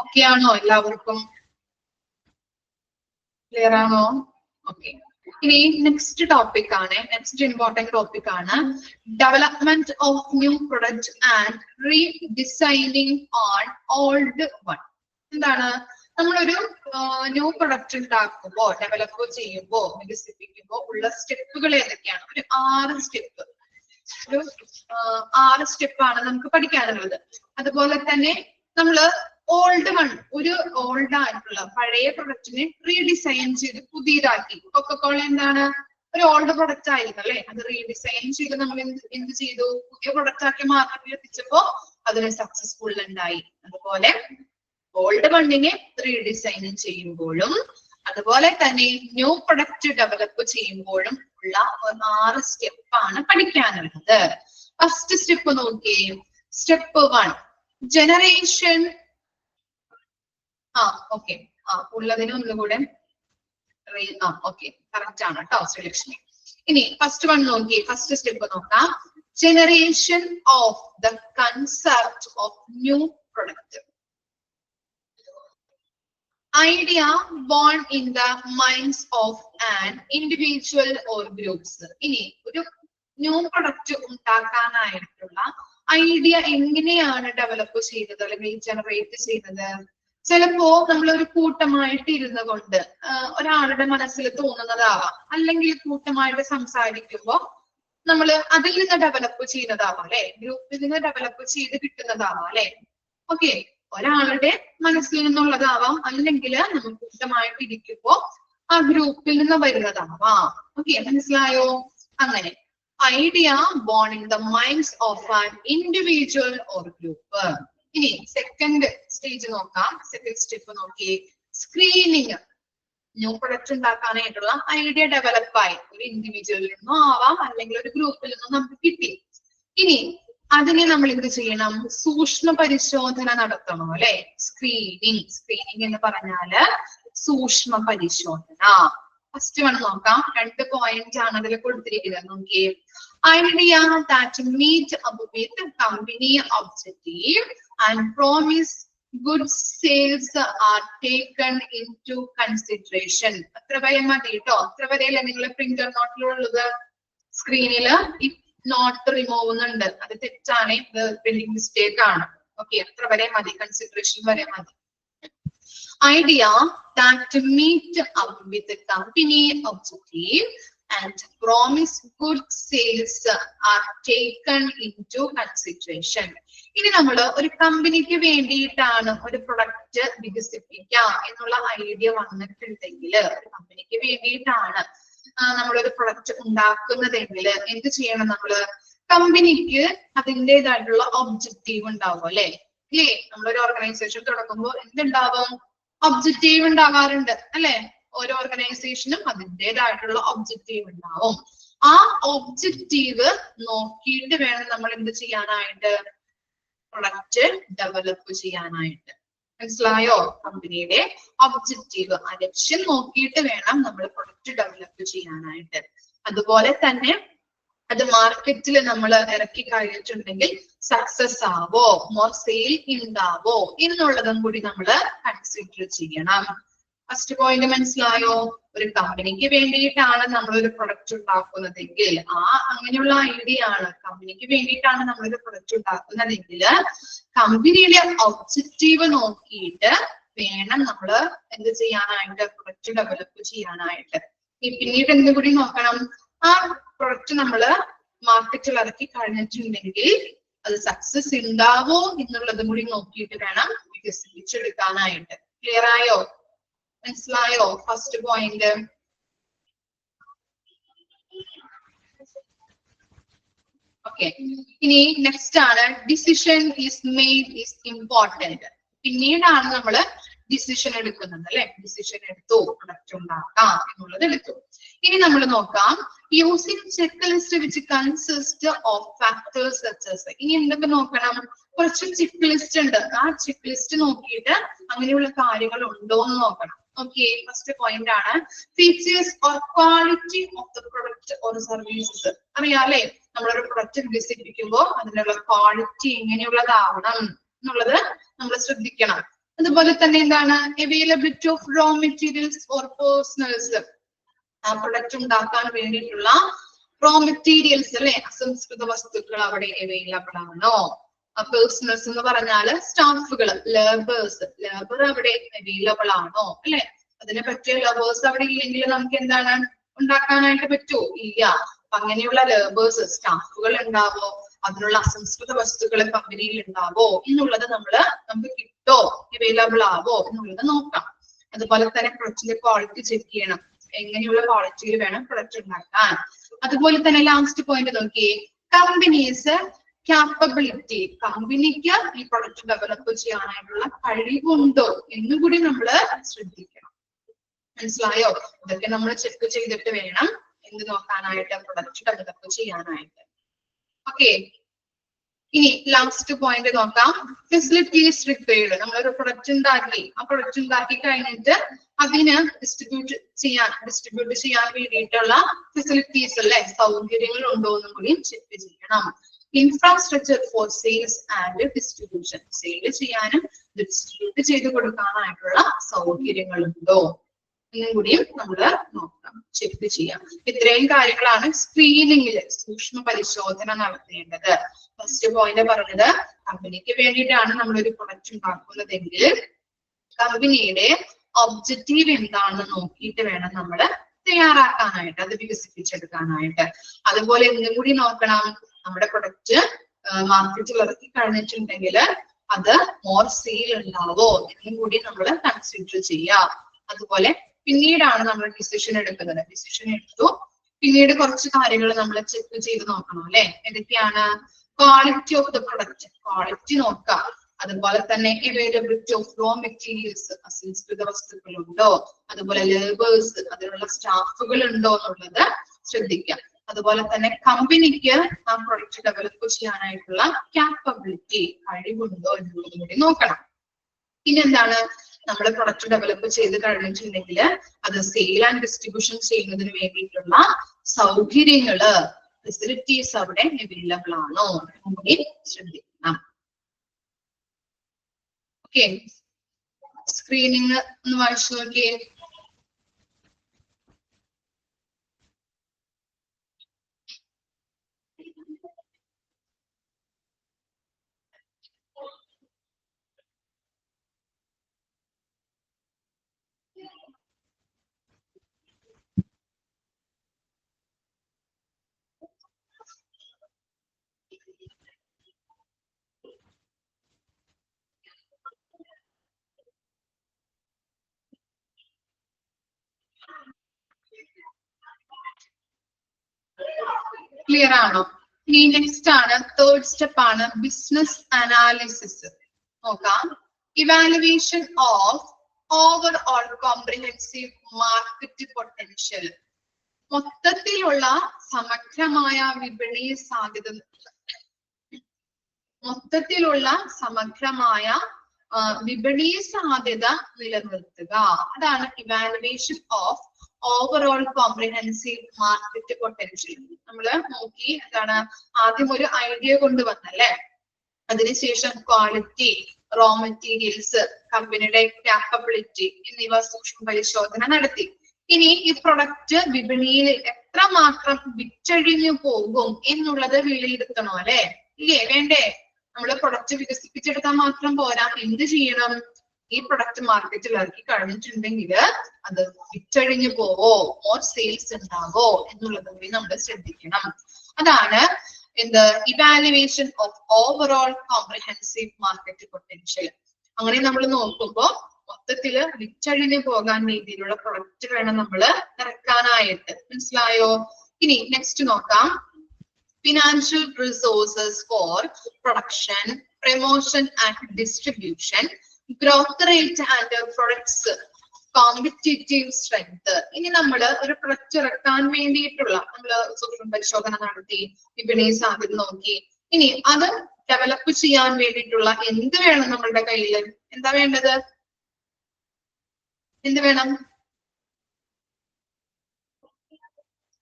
ഓക്കെ ആണോ എല്ലാവർക്കും? ക്ലിയർ ആണോ? ഓക്കെ, ഇനി നെക്സ്റ്റ് ടോപ്പിക് ആണ്, നെക്സ്റ്റ് ഇമ്പോർട്ടന്റ് ടോപ്പിക് ആണ് development of new product and redesigning on old one. എന്താണ്, നമ്മളൊരു ന്യൂ പ്രൊഡക്റ്റ് ഉണ്ടാക്കുമ്പോ, ഡെവലപ്പ് ചെയ്യുമ്പോ, വികസിപ്പിക്കുമ്പോ ഉള്ള സ്റ്റെപ്പുകൾ ഏതൊക്കെയാണ്? ഒരു 6 സ്റ്റെപ്പ്, ഒരു 6 സ്റ്റെപ്പാണ് നമുക്ക് പഠിക്കാനുള്ളത്. അതുപോലെ തന്നെ നമ്മള് ഓൾഡ് വൺ, ഒരു ഓൾഡ് ആയിട്ടുള്ള പഴയ പ്രൊഡക്റ്റിനെ റീഡിസൈൻ ചെയ്ത് പുതിയതാക്കി. കൊക്കക്കോള എന്താണ്, ഒരു ഓൾഡ് പ്രൊഡക്റ്റ് ആയിരുന്നു അല്ലെ, അത് റീഡിസൈൻ ചെയ്ത് നമ്മൾ എന്ത് ചെയ്തു, പുതിയ പ്രൊഡക്റ്റ് ആക്കി മാർക്കറ്റിൽ എത്തിച്ചപ്പോ അതിന് സക്സസ്ഫുൾ ഉണ്ടായി. അതുപോലെ ഓൾഡ് വണ്ണിനെ റീഡിസൈൻ ചെയ്യുമ്പോഴും അതുപോലെ തന്നെ ന്യൂ പ്രൊഡക്റ്റ് ഡെവലപ്പ് ചെയ്യുമ്പോഴും ഉള്ള 6 സ്റ്റെപ്പാണ് പഠിക്കാനുള്ളത്. ഫസ്റ്റ് സ്റ്റെപ്പ് നോക്കിയേ, സ്റ്റെപ്പ് 1 ജനറേഷൻ. ഓക്കെ, ഉള്ളതിന് ഒന്നുകൂടെ ഓക്കെ, കറക്റ്റ് ആണ് കേട്ടോ ശ്രീലക്ഷ്മി. ഇനി ഫസ്റ്റ് വൺ നോക്കി, ഫസ്റ്റ് സ്റ്റെപ്പ് നോക്കാം, generation of the concept of new product. Idea born in the minds of an individual or groups. ഇനി ഒരു ന്യൂ പ്രൊഡക്റ്റ് ഉണ്ടാക്കാനായിട്ടുള്ള ഐഡിയ എങ്ങനെയാണ് ഡെവലപ്പ് ചെയ്തത് അല്ലെങ്കിൽ ജനറേറ്റ് ചെയ്തത്? ചിലപ്പോ നമ്മളൊരു കൂട്ടമായിട്ട് ഇരുന്നു കൊണ്ട് ഒരാളുടെ മനസ്സിൽ തോന്നുന്നതാവാം, അല്ലെങ്കിൽ കൂട്ടമായിട്ട് സംസാരിക്കുമ്പോ നമ്മൾ അതിൽ നിന്ന് ഡെവലപ്പ് ചെയ്യുന്നതാവാം അല്ലെ, ഗ്രൂപ്പിൽ നിന്ന് ഡെവലപ്പ് ചെയ്ത് കിട്ടുന്നതാവാം അല്ലെ. ഓക്കെ, ഒരാളുടെ മനസ്സിൽ നിന്നുള്ളതാവാം, അല്ലെങ്കിൽ നമ്മൾ കൂട്ടമായിട്ട് ഇരിക്കുമ്പോ ആ ഗ്രൂപ്പിൽ നിന്ന് വരുന്നതാവാം. ഓക്കെ, മനസ്സിലായോ? അങ്ങനെ idea born in the minds of an individual or group. ഇനി സെക്കൻഡ് സ്റ്റേജ് നോക്കാം, സെക്കൻഡ് സ്റ്റെപ്പ് നോക്കി, സ്ക്രീനിങ്. ന്യൂ പ്രൊഡക്റ്റ് ഉണ്ടാക്കാനായിട്ടുള്ള ഐഡിയ ഡെവലപ്പായി ഒരു ഇൻഡിവിജ്വലിൽ നിന്നും ആവാം, അല്ലെങ്കിൽ ഒരു ഗ്രൂപ്പിൽ നിന്നും നമുക്ക് കിട്ടി. ഇനി അതിനെ നമ്മൾ എന്ത് ചെയ്യണം? സൂക്ഷ്മ പരിശോധന നടത്തണം അല്ലെ. സ്ക്രീനിങ്, സ്ക്രീനിങ് എന്ന് പറഞ്ഞാല് സൂക്ഷ്മ പരിശോധന. ഫസ്റ്റ് വൺ നോക്കാം, 2 പോയിന്റ് ആണ് അതിൽ കൊടുത്തിരിക്കുന്നത്. നോക്കിയേ, idea that meet up with company objective and promise good sales are taken into consideration. അത്ര വരെ മതി കേട്ടോ, അത്ര വരെയല്ലേ നിങ്ങൾ പ്രിന്റർ നോട്ടിലുള്ളത്. സ്ക്രീനില് ഈ നോട്ട് റിമൂവ് ഉണ്ട്, അത് തെറ്റാണ്, ഇത് പ്രിന്റിംഗ് മിസ്റ്റേക്ക് ആണ്. ഓക്കെ, അത്ര വരെ മതി, കൺസിഡറേഷൻ വരെ മതി. Idea that meet up with company objective and promise good sales are taken into consideration. ഇനി നമ്മൾ ഒരു കമ്പനിക്ക് വേണ്ടിയിട്ടാണ് ഒരു പ്രൊഡക്റ്റ് വികസിപ്പിക്കാം എന്നുള്ള ഐഡിയ വന്നിട്ടുണ്ടെങ്കിൽ, ഒരു കമ്പനിക്ക് വേണ്ടിയിട്ടാണ് നമ്മളൊരു പ്രൊഡക്റ്റ് ഉണ്ടാക്കുന്നതെങ്കിൽ എന്ത് ചെയ്യണം? നമ്മള് കമ്പനിക്ക് അതിൻ്റെതായിട്ടുള്ള ഒബ്ജക്റ്റീവ് ഉണ്ടാവും അല്ലെ. ഇല്ലേ, നമ്മളൊരു ഓർഗനൈസേഷൻ തുടങ്ങുമ്പോൾ എന്തുണ്ടാവും? ഒബ്ജക്റ്റീവ് ഉണ്ടാവാറുണ്ട് അല്ലെ. ഓരോ ഓർഗനൈസേഷനും അതിൻ്റെതായിട്ടുള്ള ഒബ്ജക്റ്റീവ് ഉണ്ടാവും. ആ ഒബ്ജക്റ്റീവ് നോക്കിയിട്ട് വേണം നമ്മൾ എന്ത് ചെയ്യാനായിട്ട്? പ്രൊഡക്റ്റ് ഡെവലപ്പ് ചെയ്യാനായിട്ട്. മനസ്സിലായോ? കമ്പനിയുടെ ഒബ്ജക്റ്റീവ്, ആ ലക്ഷ്യം നോക്കിയിട്ട് വേണം നമ്മൾ പ്രൊഡക്റ്റ് ഡെവലപ്പ് ചെയ്യാനായിട്ട്. അതുപോലെ തന്നെ അത് മാർക്കറ്റിൽ നമ്മൾ ഇറക്കി കഴിഞ്ഞിട്ടുണ്ടെങ്കിൽ സക്സസ് ആവോ, മോർ സെയിൽ ഉണ്ടാവോ എന്നുള്ളതും കൂടി നമ്മൾ കൺസിഡർ ചെയ്യണം. ഫസ്റ്റ് പോയിന്റ് മനസ്സിലായോ? ഒരു കമ്പനിക്ക് വേണ്ടിയിട്ടാണ് നമ്മൾ ഒരു പ്രൊഡക്റ്റ് ഉണ്ടാക്കുന്നതെങ്കിൽ, അങ്ങനെയുള്ള ഐഡിയ ആണ്, കമ്പനിക്ക് വേണ്ടിയിട്ടാണ് നമ്മളൊരു പ്രൊഡക്റ്റ് ഉണ്ടാക്കുന്നതെങ്കിൽ കമ്പനിയുടെ ഒബ്ജക്റ്റീവ് നോക്കിയിട്ട് വേണം നമ്മൾ എന്ത് ചെയ്യാനായിട്ട്, പ്രൊഡക്റ്റ് ഡെവലപ്പ് ചെയ്യാനായിട്ട്. പിന്നീട് എന്ത് കൂടി നോക്കണം, ആ പ്രൊഡക്റ്റ് നമ്മൾ മാർക്കറ്റിൽ ഇറക്കി കഴിഞ്ഞിട്ടുണ്ടെങ്കിൽ അത് സക്സസ് ഉണ്ടാവോ എന്നുള്ളതും കൂടി നോക്കിയിട്ട് വേണം വികസിപ്പിച്ചെടുക്കാനായിട്ട്. ക്ലിയർ ആയോ? മനസ്സിലായോ ഫസ്റ്റ് പോയിന്റ്? ഓക്കെ, ഇനി നെക്സ്റ്റ് ആണ് decision is made is important. പിന്നീടാണ് നമ്മള് ഡിസിഷൻ എടുക്കുന്നത് അല്ലെ. ഡിസിഷൻ എടുത്തു, പ്രൊഡക്റ്റ് ഉണ്ടാക്കാം എന്നുള്ളത് എടുത്തു. ഇനി നമ്മൾ നോക്കാം using check list which consist of factors such as. ഇനി എന്തൊക്കെ നോക്കണം? കുറച്ച് ചെക്ക് ലിസ്റ്റ് ഉണ്ട്, ആ ചെക്ക് ലിസ്റ്റ് നോക്കിയിട്ട് അങ്ങനെയുള്ള കാര്യങ്ങൾ ഉണ്ടോ എന്ന് നോക്കണം. ഓക്കെ, ഫസ്റ്റ് പോയിന്റ് ആണ് features or quality of the product or services. അറിയാലേ, നമ്മളൊരു പ്രൊഡക്റ്റ് വികസിപ്പിക്കുമ്പോൾ അതിനുള്ള ക്വാളിറ്റി എങ്ങനെയുള്ളതാവണം എന്നുള്ളത് നമ്മൾ ശ്രദ്ധിക്കണം. അതുപോലെ തന്നെ എന്താണ് availability of raw materials or personnels. ആ പ്രൊഡക്റ്റ് ഉണ്ടാക്കാൻ വേണ്ടിയിട്ടുള്ള റോ മെറ്റീരിയൽസ് അല്ലെ, അസംസ്കൃത വസ്തുക്കൾ അവിടെ അവൈലബിൾ ആണോ? പേഴ്സണൽസ് എന്ന് പറഞ്ഞാല് സ്റ്റാഫുകൾ, ലേബർ അവിടെ അവൈലബിൾ ആണോ അല്ലെ. അതിനെ പറ്റിയ ലേബേഴ്സ് അവിടെ ഇല്ലെങ്കിൽ നമുക്ക് എന്താണ് ഉണ്ടാക്കാനായിട്ട് പറ്റുമോ? ഇല്ല. അപ്പൊ അങ്ങനെയുള്ള ലേബേഴ്സ്, സ്റ്റാഫുകൾ ഉണ്ടാവോ, അതിനുള്ള അസംസ്കൃത വസ്തുക്കൾ കമ്പനിയിൽ ഉണ്ടാവോ എന്നുള്ളത് നമുക്ക് കിട്ടോ, അവൈലബിൾ ആവോ എന്നുള്ളത് നോക്കാം. അതുപോലെ തന്നെ പ്രൊഡക്റ്റിന്റെ ക്വാളിറ്റി ചെക്ക് ചെയ്യണം, എങ്ങനെയുള്ള ക്വാളിറ്റിയിൽ വേണം പ്രൊഡക്റ്റ് ഉണ്ടാക്കാൻ. അതുപോലെ തന്നെ ലാസ്റ്റ് പോയിന്റ് നോക്കിയേ, കമ്പനീസ് ക്യാപ്പബിലിറ്റി, കമ്പനിക്ക് ഈ പ്രൊഡക്റ്റ് ഡെവലപ്പ് ചെയ്യാനായിട്ടുള്ള കഴിവുണ്ടോ എന്നുകൂടി നമ്മൾ ശ്രദ്ധിക്കണം. മനസ്സിലായോ? ഇതൊക്കെ നമ്മൾ ചെക്ക് ചെയ്തിട്ട് വേണം എന്ത് നോക്കാനായിട്ട്, പ്രൊഡക്റ്റ് ഡെവലപ്പ് ചെയ്യാനായിട്ട്. ഓക്കെ, ഇനി ലാസ്റ്റ് പോയിന്റ് നോക്കാം, ഫെസിലിറ്റീസ് റിക്വയർഡ്. നമ്മളൊരു പ്രൊഡക്റ്റ് ഉണ്ടാക്കി, ആ പ്രൊഡക്റ്റ് ഉണ്ടാക്കി കഴിഞ്ഞിട്ട് അതിന് ഡിസ്ട്രിബ്യൂട്ട് ചെയ്യാൻ വേണ്ടിയിട്ടുള്ള ഫെസിലിറ്റീസ് അല്ലെ, സൗകര്യങ്ങൾ ഉണ്ടോ എന്നും കൂടി ചെക്ക് ചെയ്യണം. Infrastructure four sales and distribution, sale ചെയ്യാനും ഡിസ്ട്രിബ്യൂട്ട് ചെയ്ത് കൊടുക്കാനായിട്ടുള്ള സൗകര്യങ്ങളുണ്ടോ എന്നും കൂടിയും നമ്മൾ നോക്കാം, ചെക്ക് ചെയ്യാം. ഇത്രയും കാര്യങ്ങളാണ് സ്ക്രീനിങ്ങില് സൂക്ഷ്മ പരിശോധന നടത്തേണ്ടത്. ഫസ്റ്റ് പോയിന്റ് പറഞ്ഞത്, കമ്പനിക്ക് വേണ്ടിയിട്ടാണ് നമ്മളൊരു പ്രൊഡക്റ്റ് ഉണ്ടാക്കുന്നതെങ്കിൽ കമ്പനിയുടെ ഒബ്ജക്റ്റീവ് എന്താണെന്ന് നോക്കിയിട്ട് വേണം നമ്മൾ തയ്യാറാക്കാനായിട്ട്, അത് വികസിപ്പിച്ചെടുക്കാനായിട്ട്. അതുപോലെ എന്തും കൂടി നോക്കണം, നമ്മുടെ പ്രൊഡക്റ്റ് മാർക്കറ്റിൽ ഇറക്കി കഴിഞ്ഞിട്ടുണ്ടെങ്കിൽ അത് മോർ സെയിൽ ഉണ്ടാവോ എന്നും കൂടി നമ്മൾ കൺസിഡർ ചെയ്യാം. അതുപോലെ പിന്നീടാണ് നമ്മൾ ഡിസിഷൻ എടുക്കുന്നത്. ഡിസിഷൻ എടുത്തു, പിന്നീട് കുറച്ച് കാര്യങ്ങൾ നമ്മൾ ചെക്ക് ചെയ്ത് നോക്കണം അല്ലെ. ഏതൊക്കെയാണ്? Quality of the product, quality നോക്കാം. അതുപോലെ തന്നെ അവൈലബിലിറ്റി ഓഫ് റോ മെറ്റീരിയൽസ്, അസംസ്കൃത വസ്തുക്കളുണ്ടോ, അതുപോലെ ലേബേഴ്സ്, അതിനുള്ള സ്റ്റാഫുകൾ ഉണ്ടോ എന്നുള്ളത് ശ്രദ്ധിക്കാം. അതുപോലെ തന്നെ കമ്പനിക്ക് ആ പ്രൊഡക്റ്റ് ഡെവലപ്പ് ചെയ്യാനായിട്ടുള്ള ക്യാപ്പബിലിറ്റി, കഴിവുണ്ടോ എന്നുള്ളത് കൂടി നോക്കണം. പിന്നെ എന്താണ്, നമ്മൾ പ്രൊഡക്റ്റ് ഡെവലപ്പ് ചെയ്ത് കഴിഞ്ഞിട്ടുണ്ടെങ്കിൽ അത് സെയിൽ ആൻഡ് ഡിസ്ട്രിബ്യൂഷൻ ചെയ്യുന്നതിന് വേണ്ടിയിട്ടുള്ള സൗകര്യങ്ങള്, ഫെസിലിറ്റീസ് അവിടെ അവൈലബിൾ ആണോ എന്നും കൂടി ശ്രദ്ധിക്കണം. ഓക്കെ, സ്ക്രീനിങ് ഒന്ന് വായിച്ചു നോക്കിയേ. ക്ലിയർ ആണോ? ഇനി നെക്സ്റ്റ് ആണ്, തേർഡ് സ്റ്റെപ്പ് ആണ് ബിസിനസ് അനാലിസിസ്. നോക്കാം, evaluation of over comprehensive market potential. മൊത്തത്തിലുള്ള സമഗ്രമായ വിപണി സാധ്യത, മൊത്തത്തിലുള്ള സമഗ്രമായ വിപണി സാധ്യത നിലനിർത്തുക. അതാണ് evaluation of overall comprehensive market potential. നമ്മള് നോക്കി എന്താണ് ആദ്യം ഒരു ഐഡിയ കൊണ്ടുവന്നല്ലേ, അതിനുശേഷം ക്വാളിറ്റി, റോ മെറ്റീരിയൽസ്, കമ്പനിയുടെ കാപ്പബിലിറ്റി എന്നിവ സൂക്ഷ്മ പരിശോധന നടത്തി. ഇനി ഈ പ്രൊഡക്റ്റ് വിപണിയിൽ എത്രമാത്രം വിറ്റഴിഞ്ഞു പോകും എന്നുള്ളത് വിലയിരുത്തണോ അല്ലെ? ഇല്ലേ? വേണ്ടേ? നമ്മള് പ്രൊഡക്റ്റ് വികസിപ്പിച്ചെടുത്താൽ മാത്രം പോരാ, എന്ത് ചെയ്യണം? ഈ പ്രൊഡക്റ്റ് മാർക്കറ്റിൽ ഇറക്കി കഴിഞ്ഞിട്ടുണ്ടെങ്കിൽ അത് വിറ്റഴിഞ്ഞു പോവോ, മോർ സെയിൽസ് ഉണ്ടാവോ എന്നുള്ളത് കൂടി നമ്മൾ ശ്രദ്ധിക്കണം. അതാണ് എന്ത് evaluation of overall comprehensive market potential. അങ്ങനെ നമ്മൾ നോക്കുമ്പോ മൊത്തത്തില് വിറ്റഴിഞ്ഞു പോകാൻ രീതിയിലുള്ള പ്രൊഡക്റ്റ് വേണം നമ്മൾ ഇറക്കാനായിട്ട്. മനസ്സിലായോ? ഇനി നെക്സ്റ്റ് നോക്കാം. Financial resources for production, promotion and distribution, growth rate and products, competitive strength. ഇനി നമ്മൾ ഒരു പ്രൊഡക്റ്റ് ഇറക്കാൻ വേണ്ടിയിട്ടുള്ള നമ്മള് സൂക്ഷ്മ പരിശോധന നടത്തി, വിപണി സാധ്യത നോക്കി. ഇനി അത് ഡെവലപ്പ് ചെയ്യാൻ വേണ്ടിയിട്ടുള്ള എന്ത് വേണം നമ്മളുടെ കയ്യിൽ? എന്താ വേണ്ടത്? എന്ത് വേണം?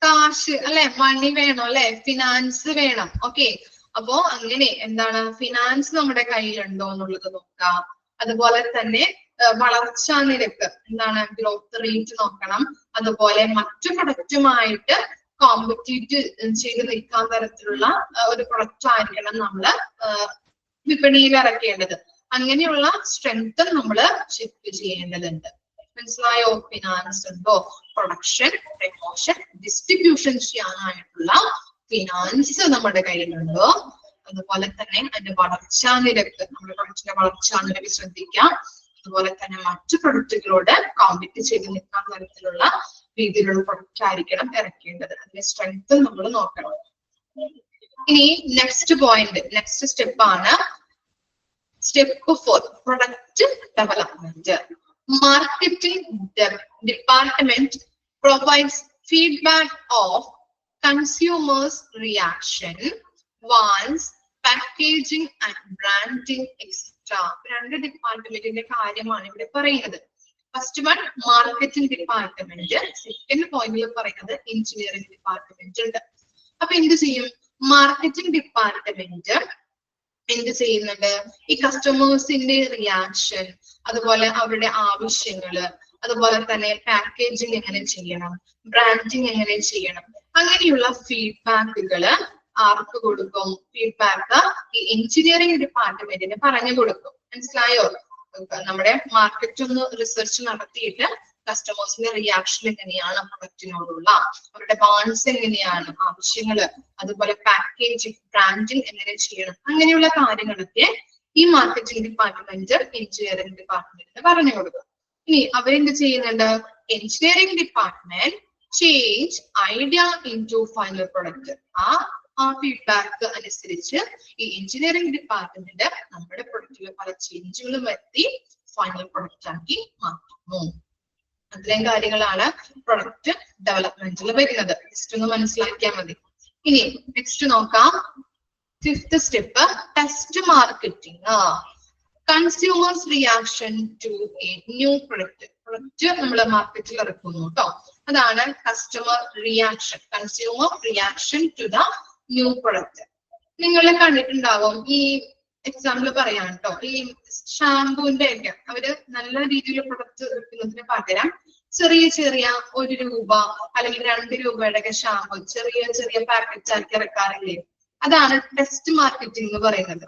കാശ് അല്ലെ, മണി വേണം അല്ലെ, ഫിനാൻസ് വേണം. ഓക്കെ, അപ്പോ അങ്ങനെ എന്താണ് ഫിനാൻസ് നമ്മുടെ കയ്യിലുണ്ടോ എന്നുള്ളത് നോക്കാം. അതുപോലെ തന്നെ വളർച്ചാ നിരക്ക് എന്താണ്, ഗ്രോത്ത് റേറ്റ് നോക്കണം. അതുപോലെ മറ്റു പ്രൊഡക്റ്റുമായിട്ട് കോമ്പറ്റീറ്റ് ചെയ്ത് നിൽക്കാൻ തരത്തിലുള്ള ഒരു പ്രൊഡക്റ്റ് ആയിരിക്കണം നമ്മള് വിപണിയിൽ ഇറക്കേണ്ടത്. അങ്ങനെയുള്ള സ്ട്രെങ്ത് നമ്മൾ ചെക്ക് ചെയ്യേണ്ടതുണ്ട്. മനസ്സിലായോ? ഫിനാൻസ് ഉണ്ടോ, പ്രൊഡക്ഷൻ, പ്രൊമോഷൻ, ഡിസ്ട്രിബ്യൂഷൻ ചെയ്യാനായിട്ടുള്ള ഫിനാൻസ് നമ്മുടെ കയ്യിലുണ്ടോ, അതുപോലെ തന്നെ അതിന്റെ വളർച്ചാ നിരക്ക്, നമ്മുടെ പ്രൊഡക്റ്റിന്റെ വളർച്ചാ നിരക്ക് ശ്രദ്ധിക്കാം. അതുപോലെ തന്നെ മറ്റു പ്രൊഡക്റ്റുകളോട് കോമ്പറ്റ് ചെയ്ത് നിൽക്കാൻ തരത്തിലുള്ള രീതിയിലുള്ള പ്രൊഡക്റ്റ് ആയിരിക്കണം ഇറക്കേണ്ടത്. അതിന്റെ സ്ട്രെങ്ത് നമ്മൾ നോക്കണം. ഇനി നെക്സ്റ്റ് പോയിന്റ്, നെക്സ്റ്റ് സ്റ്റെപ്പ് ആണ് step 4, product development. Marketing department provides feedback of consumers' reaction, once packaging and branding extra. രണ്ട് ഡിപ്പാർട്ട്മെന്റിന്റെ കാര്യമാണ് ഇവിടെ പറയുന്നത്. First one marketing department, second പോയിന്റിൽ പറയുന്നത് എഞ്ചിനീയറിംഗ് ഡിപ്പാർട്ട്മെന്റ് ഉണ്ട്. അപ്പൊ എന്ത് ചെയ്യും? മാർക്കറ്റിംഗ് ഡിപ്പാർട്ട്മെന്റ് എന്ത് ചെയ്യുന്നുണ്ട്? ഈ കസ്റ്റമേഴ്സിന്റെ റിയാക്ഷൻ, അതുപോലെ അവരുടെ ആവശ്യങ്ങള്, അതുപോലെ തന്നെ പാക്കേജിങ് എങ്ങനെ ചെയ്യണം, ബ്രാൻഡിങ് എങ്ങനെ ചെയ്യണം, അങ്ങനെയുള്ള ഫീഡ്ബാക്കുകള് ആർക്ക് കൊടുക്കും? ഫീഡ്ബാക്ക് ഈ എഞ്ചിനീയറിംഗ് ഡിപ്പാർട്ട്മെന്റിന് പറഞ്ഞു കൊടുക്കും. മനസ്സിലായോ? നമ്മുടെ മാർക്കറ്റ് ഒന്ന് റിസർച്ച് നടത്തിയിട്ട് കസ്റ്റമേഴ്സിന്റെ റിയാക്ഷൻ എങ്ങനെയാണ്, പ്രൊഡക്റ്റിനോടുള്ള അവരുടെ വാൺസ് എങ്ങനെയാണ്, ആവശ്യങ്ങള്, അതുപോലെ പാക്കേജിങ്, ബ്രാൻഡിങ് എങ്ങനെ ചെയ്യണം, അങ്ങനെയുള്ള കാര്യങ്ങളൊക്കെ ഈ മാർക്കറ്റിംഗ് ഡിപ്പാർട്ട്മെന്റ് എഞ്ചിനീയറിംഗ് ഡിപ്പാർട്ട്മെന്റിന് പറഞ്ഞു കൊടുക്കും. ഇനി അവരെന്ത് ചെയ്യുന്നുണ്ട്? Engineering department change idea into final product. ആ ഫീഡ്ബാക്ക് അനുസരിച്ച് ഈ എഞ്ചിനീയറിംഗ് ഡിപ്പാർട്ട്മെന്റ് നമ്മുടെ പ്രൊഡക്റ്റിൽ പല ചേഞ്ചുകളും വരുത്തി ഫൈനൽ പ്രൊഡക്റ്റ് ആക്കി മാറ്റുന്നു. അത്രയും കാര്യങ്ങളാണ് പ്രൊഡക്റ്റ് ഡെവലപ്മെന്റിൽ വരുന്നത്. ജസ്റ്റ് ഒന്ന് മനസ്സിലാക്കിയാൽ മതി. ഇനി നെക്സ്റ്റ് നോക്കാം. Fifth step test marketing. Consumers reaction to a new product. Product നമ്മൾ മാർക്കറ്റിൽ ഇറക്കുന്നു കേട്ടോ. അതാണ് customer reaction, consumer reaction to the new product. നിങ്ങൾ കണ്ടിട്ടുണ്ടാവും, ഈ എക്സാമ്പിൾ പറയാം കേട്ടോ, ഈ ഷാമ്പൂവിന്റെ ഒക്കെ അവര് നല്ല രീതിയിൽ പ്രൊഡക്റ്റ് ഇറക്കുന്നതിന് പകരം ചെറിയ ചെറിയ 1 രൂപ അല്ലെങ്കിൽ 2 രൂപയുടെ ഒക്കെ ഷാമ്പു ചെറിയ ചെറിയ പാക്കറ്റ് ആക്കി ഇറക്കാറില്ലേ? അതാണ് ടെസ്റ്റ് മാർക്കറ്റിംഗ് എന്ന് പറയുന്നത്.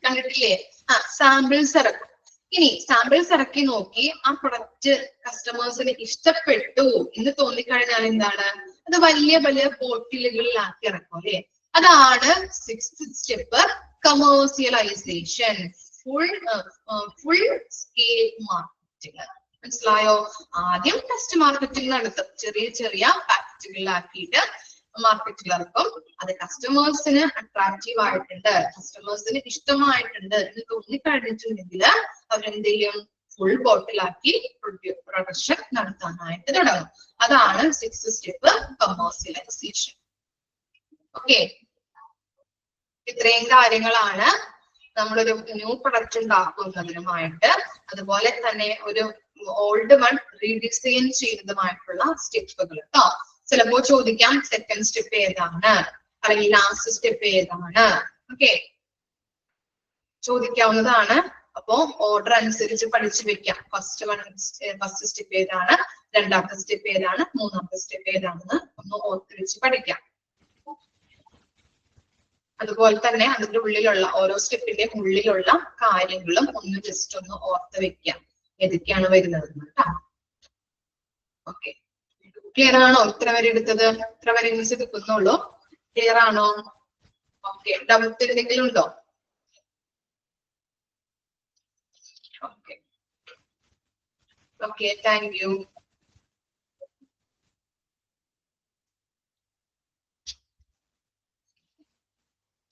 കണ്ടിട്ടില്ലേ? സാമ്പിൾസ് ഇറക്കും. ഇനി സാമ്പിൾസ് ഇറക്കി നോക്കി ആ പ്രൊഡക്റ്റ് കസ്റ്റമേഴ്സിന് ഇഷ്ടപ്പെട്ടു എന്ന് തോന്നിക്കഴിഞ്ഞാൽ എന്താണ്, അത് വലിയ വലിയ ബോട്ടിലുകളിലാക്കി ഇറക്കും അല്ലെ? അതാണ് 6th step, commercialisation, full scale marketing. മനസ്സിലായോ? ആദ്യം ടെസ്റ്റ് മാർക്കറ്റിംഗ് നടത്തും, ചെറിയ ചെറിയ പാക്കറ്റുകളിലാക്കിയിട്ട് മാർക്കറ്റിൽ ഇറക്കും. അത് കസ്റ്റമേഴ്സിന് അട്രാക്റ്റീവ് ആയിട്ടുണ്ട്, കസ്റ്റമേഴ്സിന് ഇഷ്ടമായിട്ടുണ്ട് എന്ന് തോന്നിക്കഴിഞ്ഞിട്ടുണ്ടെങ്കിൽ അവരെന്ത് ചെയ്യും? ഫുൾ ബോട്ടിലാക്കി പ്രൊഡക്ഷൻ നടത്താനായിട്ട് തുടങ്ങും. അതാണ് 6th സ്റ്റെപ്പ്, കമേഴ്സ്യലൈസേഷൻ. ഓക്കെ, ഇത്രയും കാര്യങ്ങളാണ് നമ്മളൊരു ന്യൂ പ്രൊഡക്റ്റ് ഉണ്ടാക്കുന്നതിനുമായിട്ട് അതുപോലെ തന്നെ ഒരു ഓൾഡ് വൺ റീഡിസൈൻ ചെയ്യുന്നതുമായിട്ടുള്ള സ്റ്റെപ്പുകൾ കേട്ടോ. ചിലപ്പോൾ ചോദിക്കാം സെക്കൻഡ് സ്റ്റെപ്പ് ഏതാണ് അല്ലെങ്കിൽ ലാസ്റ്റ് സ്റ്റെപ്പ് ഏതാണ്, ഓക്കെ, ചോദിക്കാവുന്നതാണ്. അപ്പോ ഓർഡർ അനുസരിച്ച് പഠിച്ചു വെക്കാം. ഫസ്റ്റ് സ്റ്റെപ്പ് ഏതാണ്, രണ്ടാമത്തെ സ്റ്റെപ്പ് ഏതാണ്, മൂന്നാമത്തെ സ്റ്റെപ്പ് ഏതാണെന്ന് ഒന്ന് ഓർത്തിരിച്ച് പഠിക്കാം. അതുപോലെ തന്നെ അതിന്റെ ഉള്ളിലുള്ള ഓരോ സ്റ്റെപ്പിന്റെ ഉള്ളിലുള്ള കാര്യങ്ങളും ഒന്ന് ജസ്റ്റ് ഒന്ന് ഓർത്ത് വെക്കാം, ഏതൊക്കെയാണ് വരുന്നത് കേട്ടോ. ഓക്കെ, ക്ലിയർ ആണോ? ഇത്ര വരെ എടുത്തത്, ഇത്ര വരെ മിസ് എടുക്കുന്നുള്ളൂ. ക്ലിയർ ആണോ? ഓക്കെ, ഡൗട്ട് എന്തെങ്കിലും ഉണ്ടോ? Okay, thank you.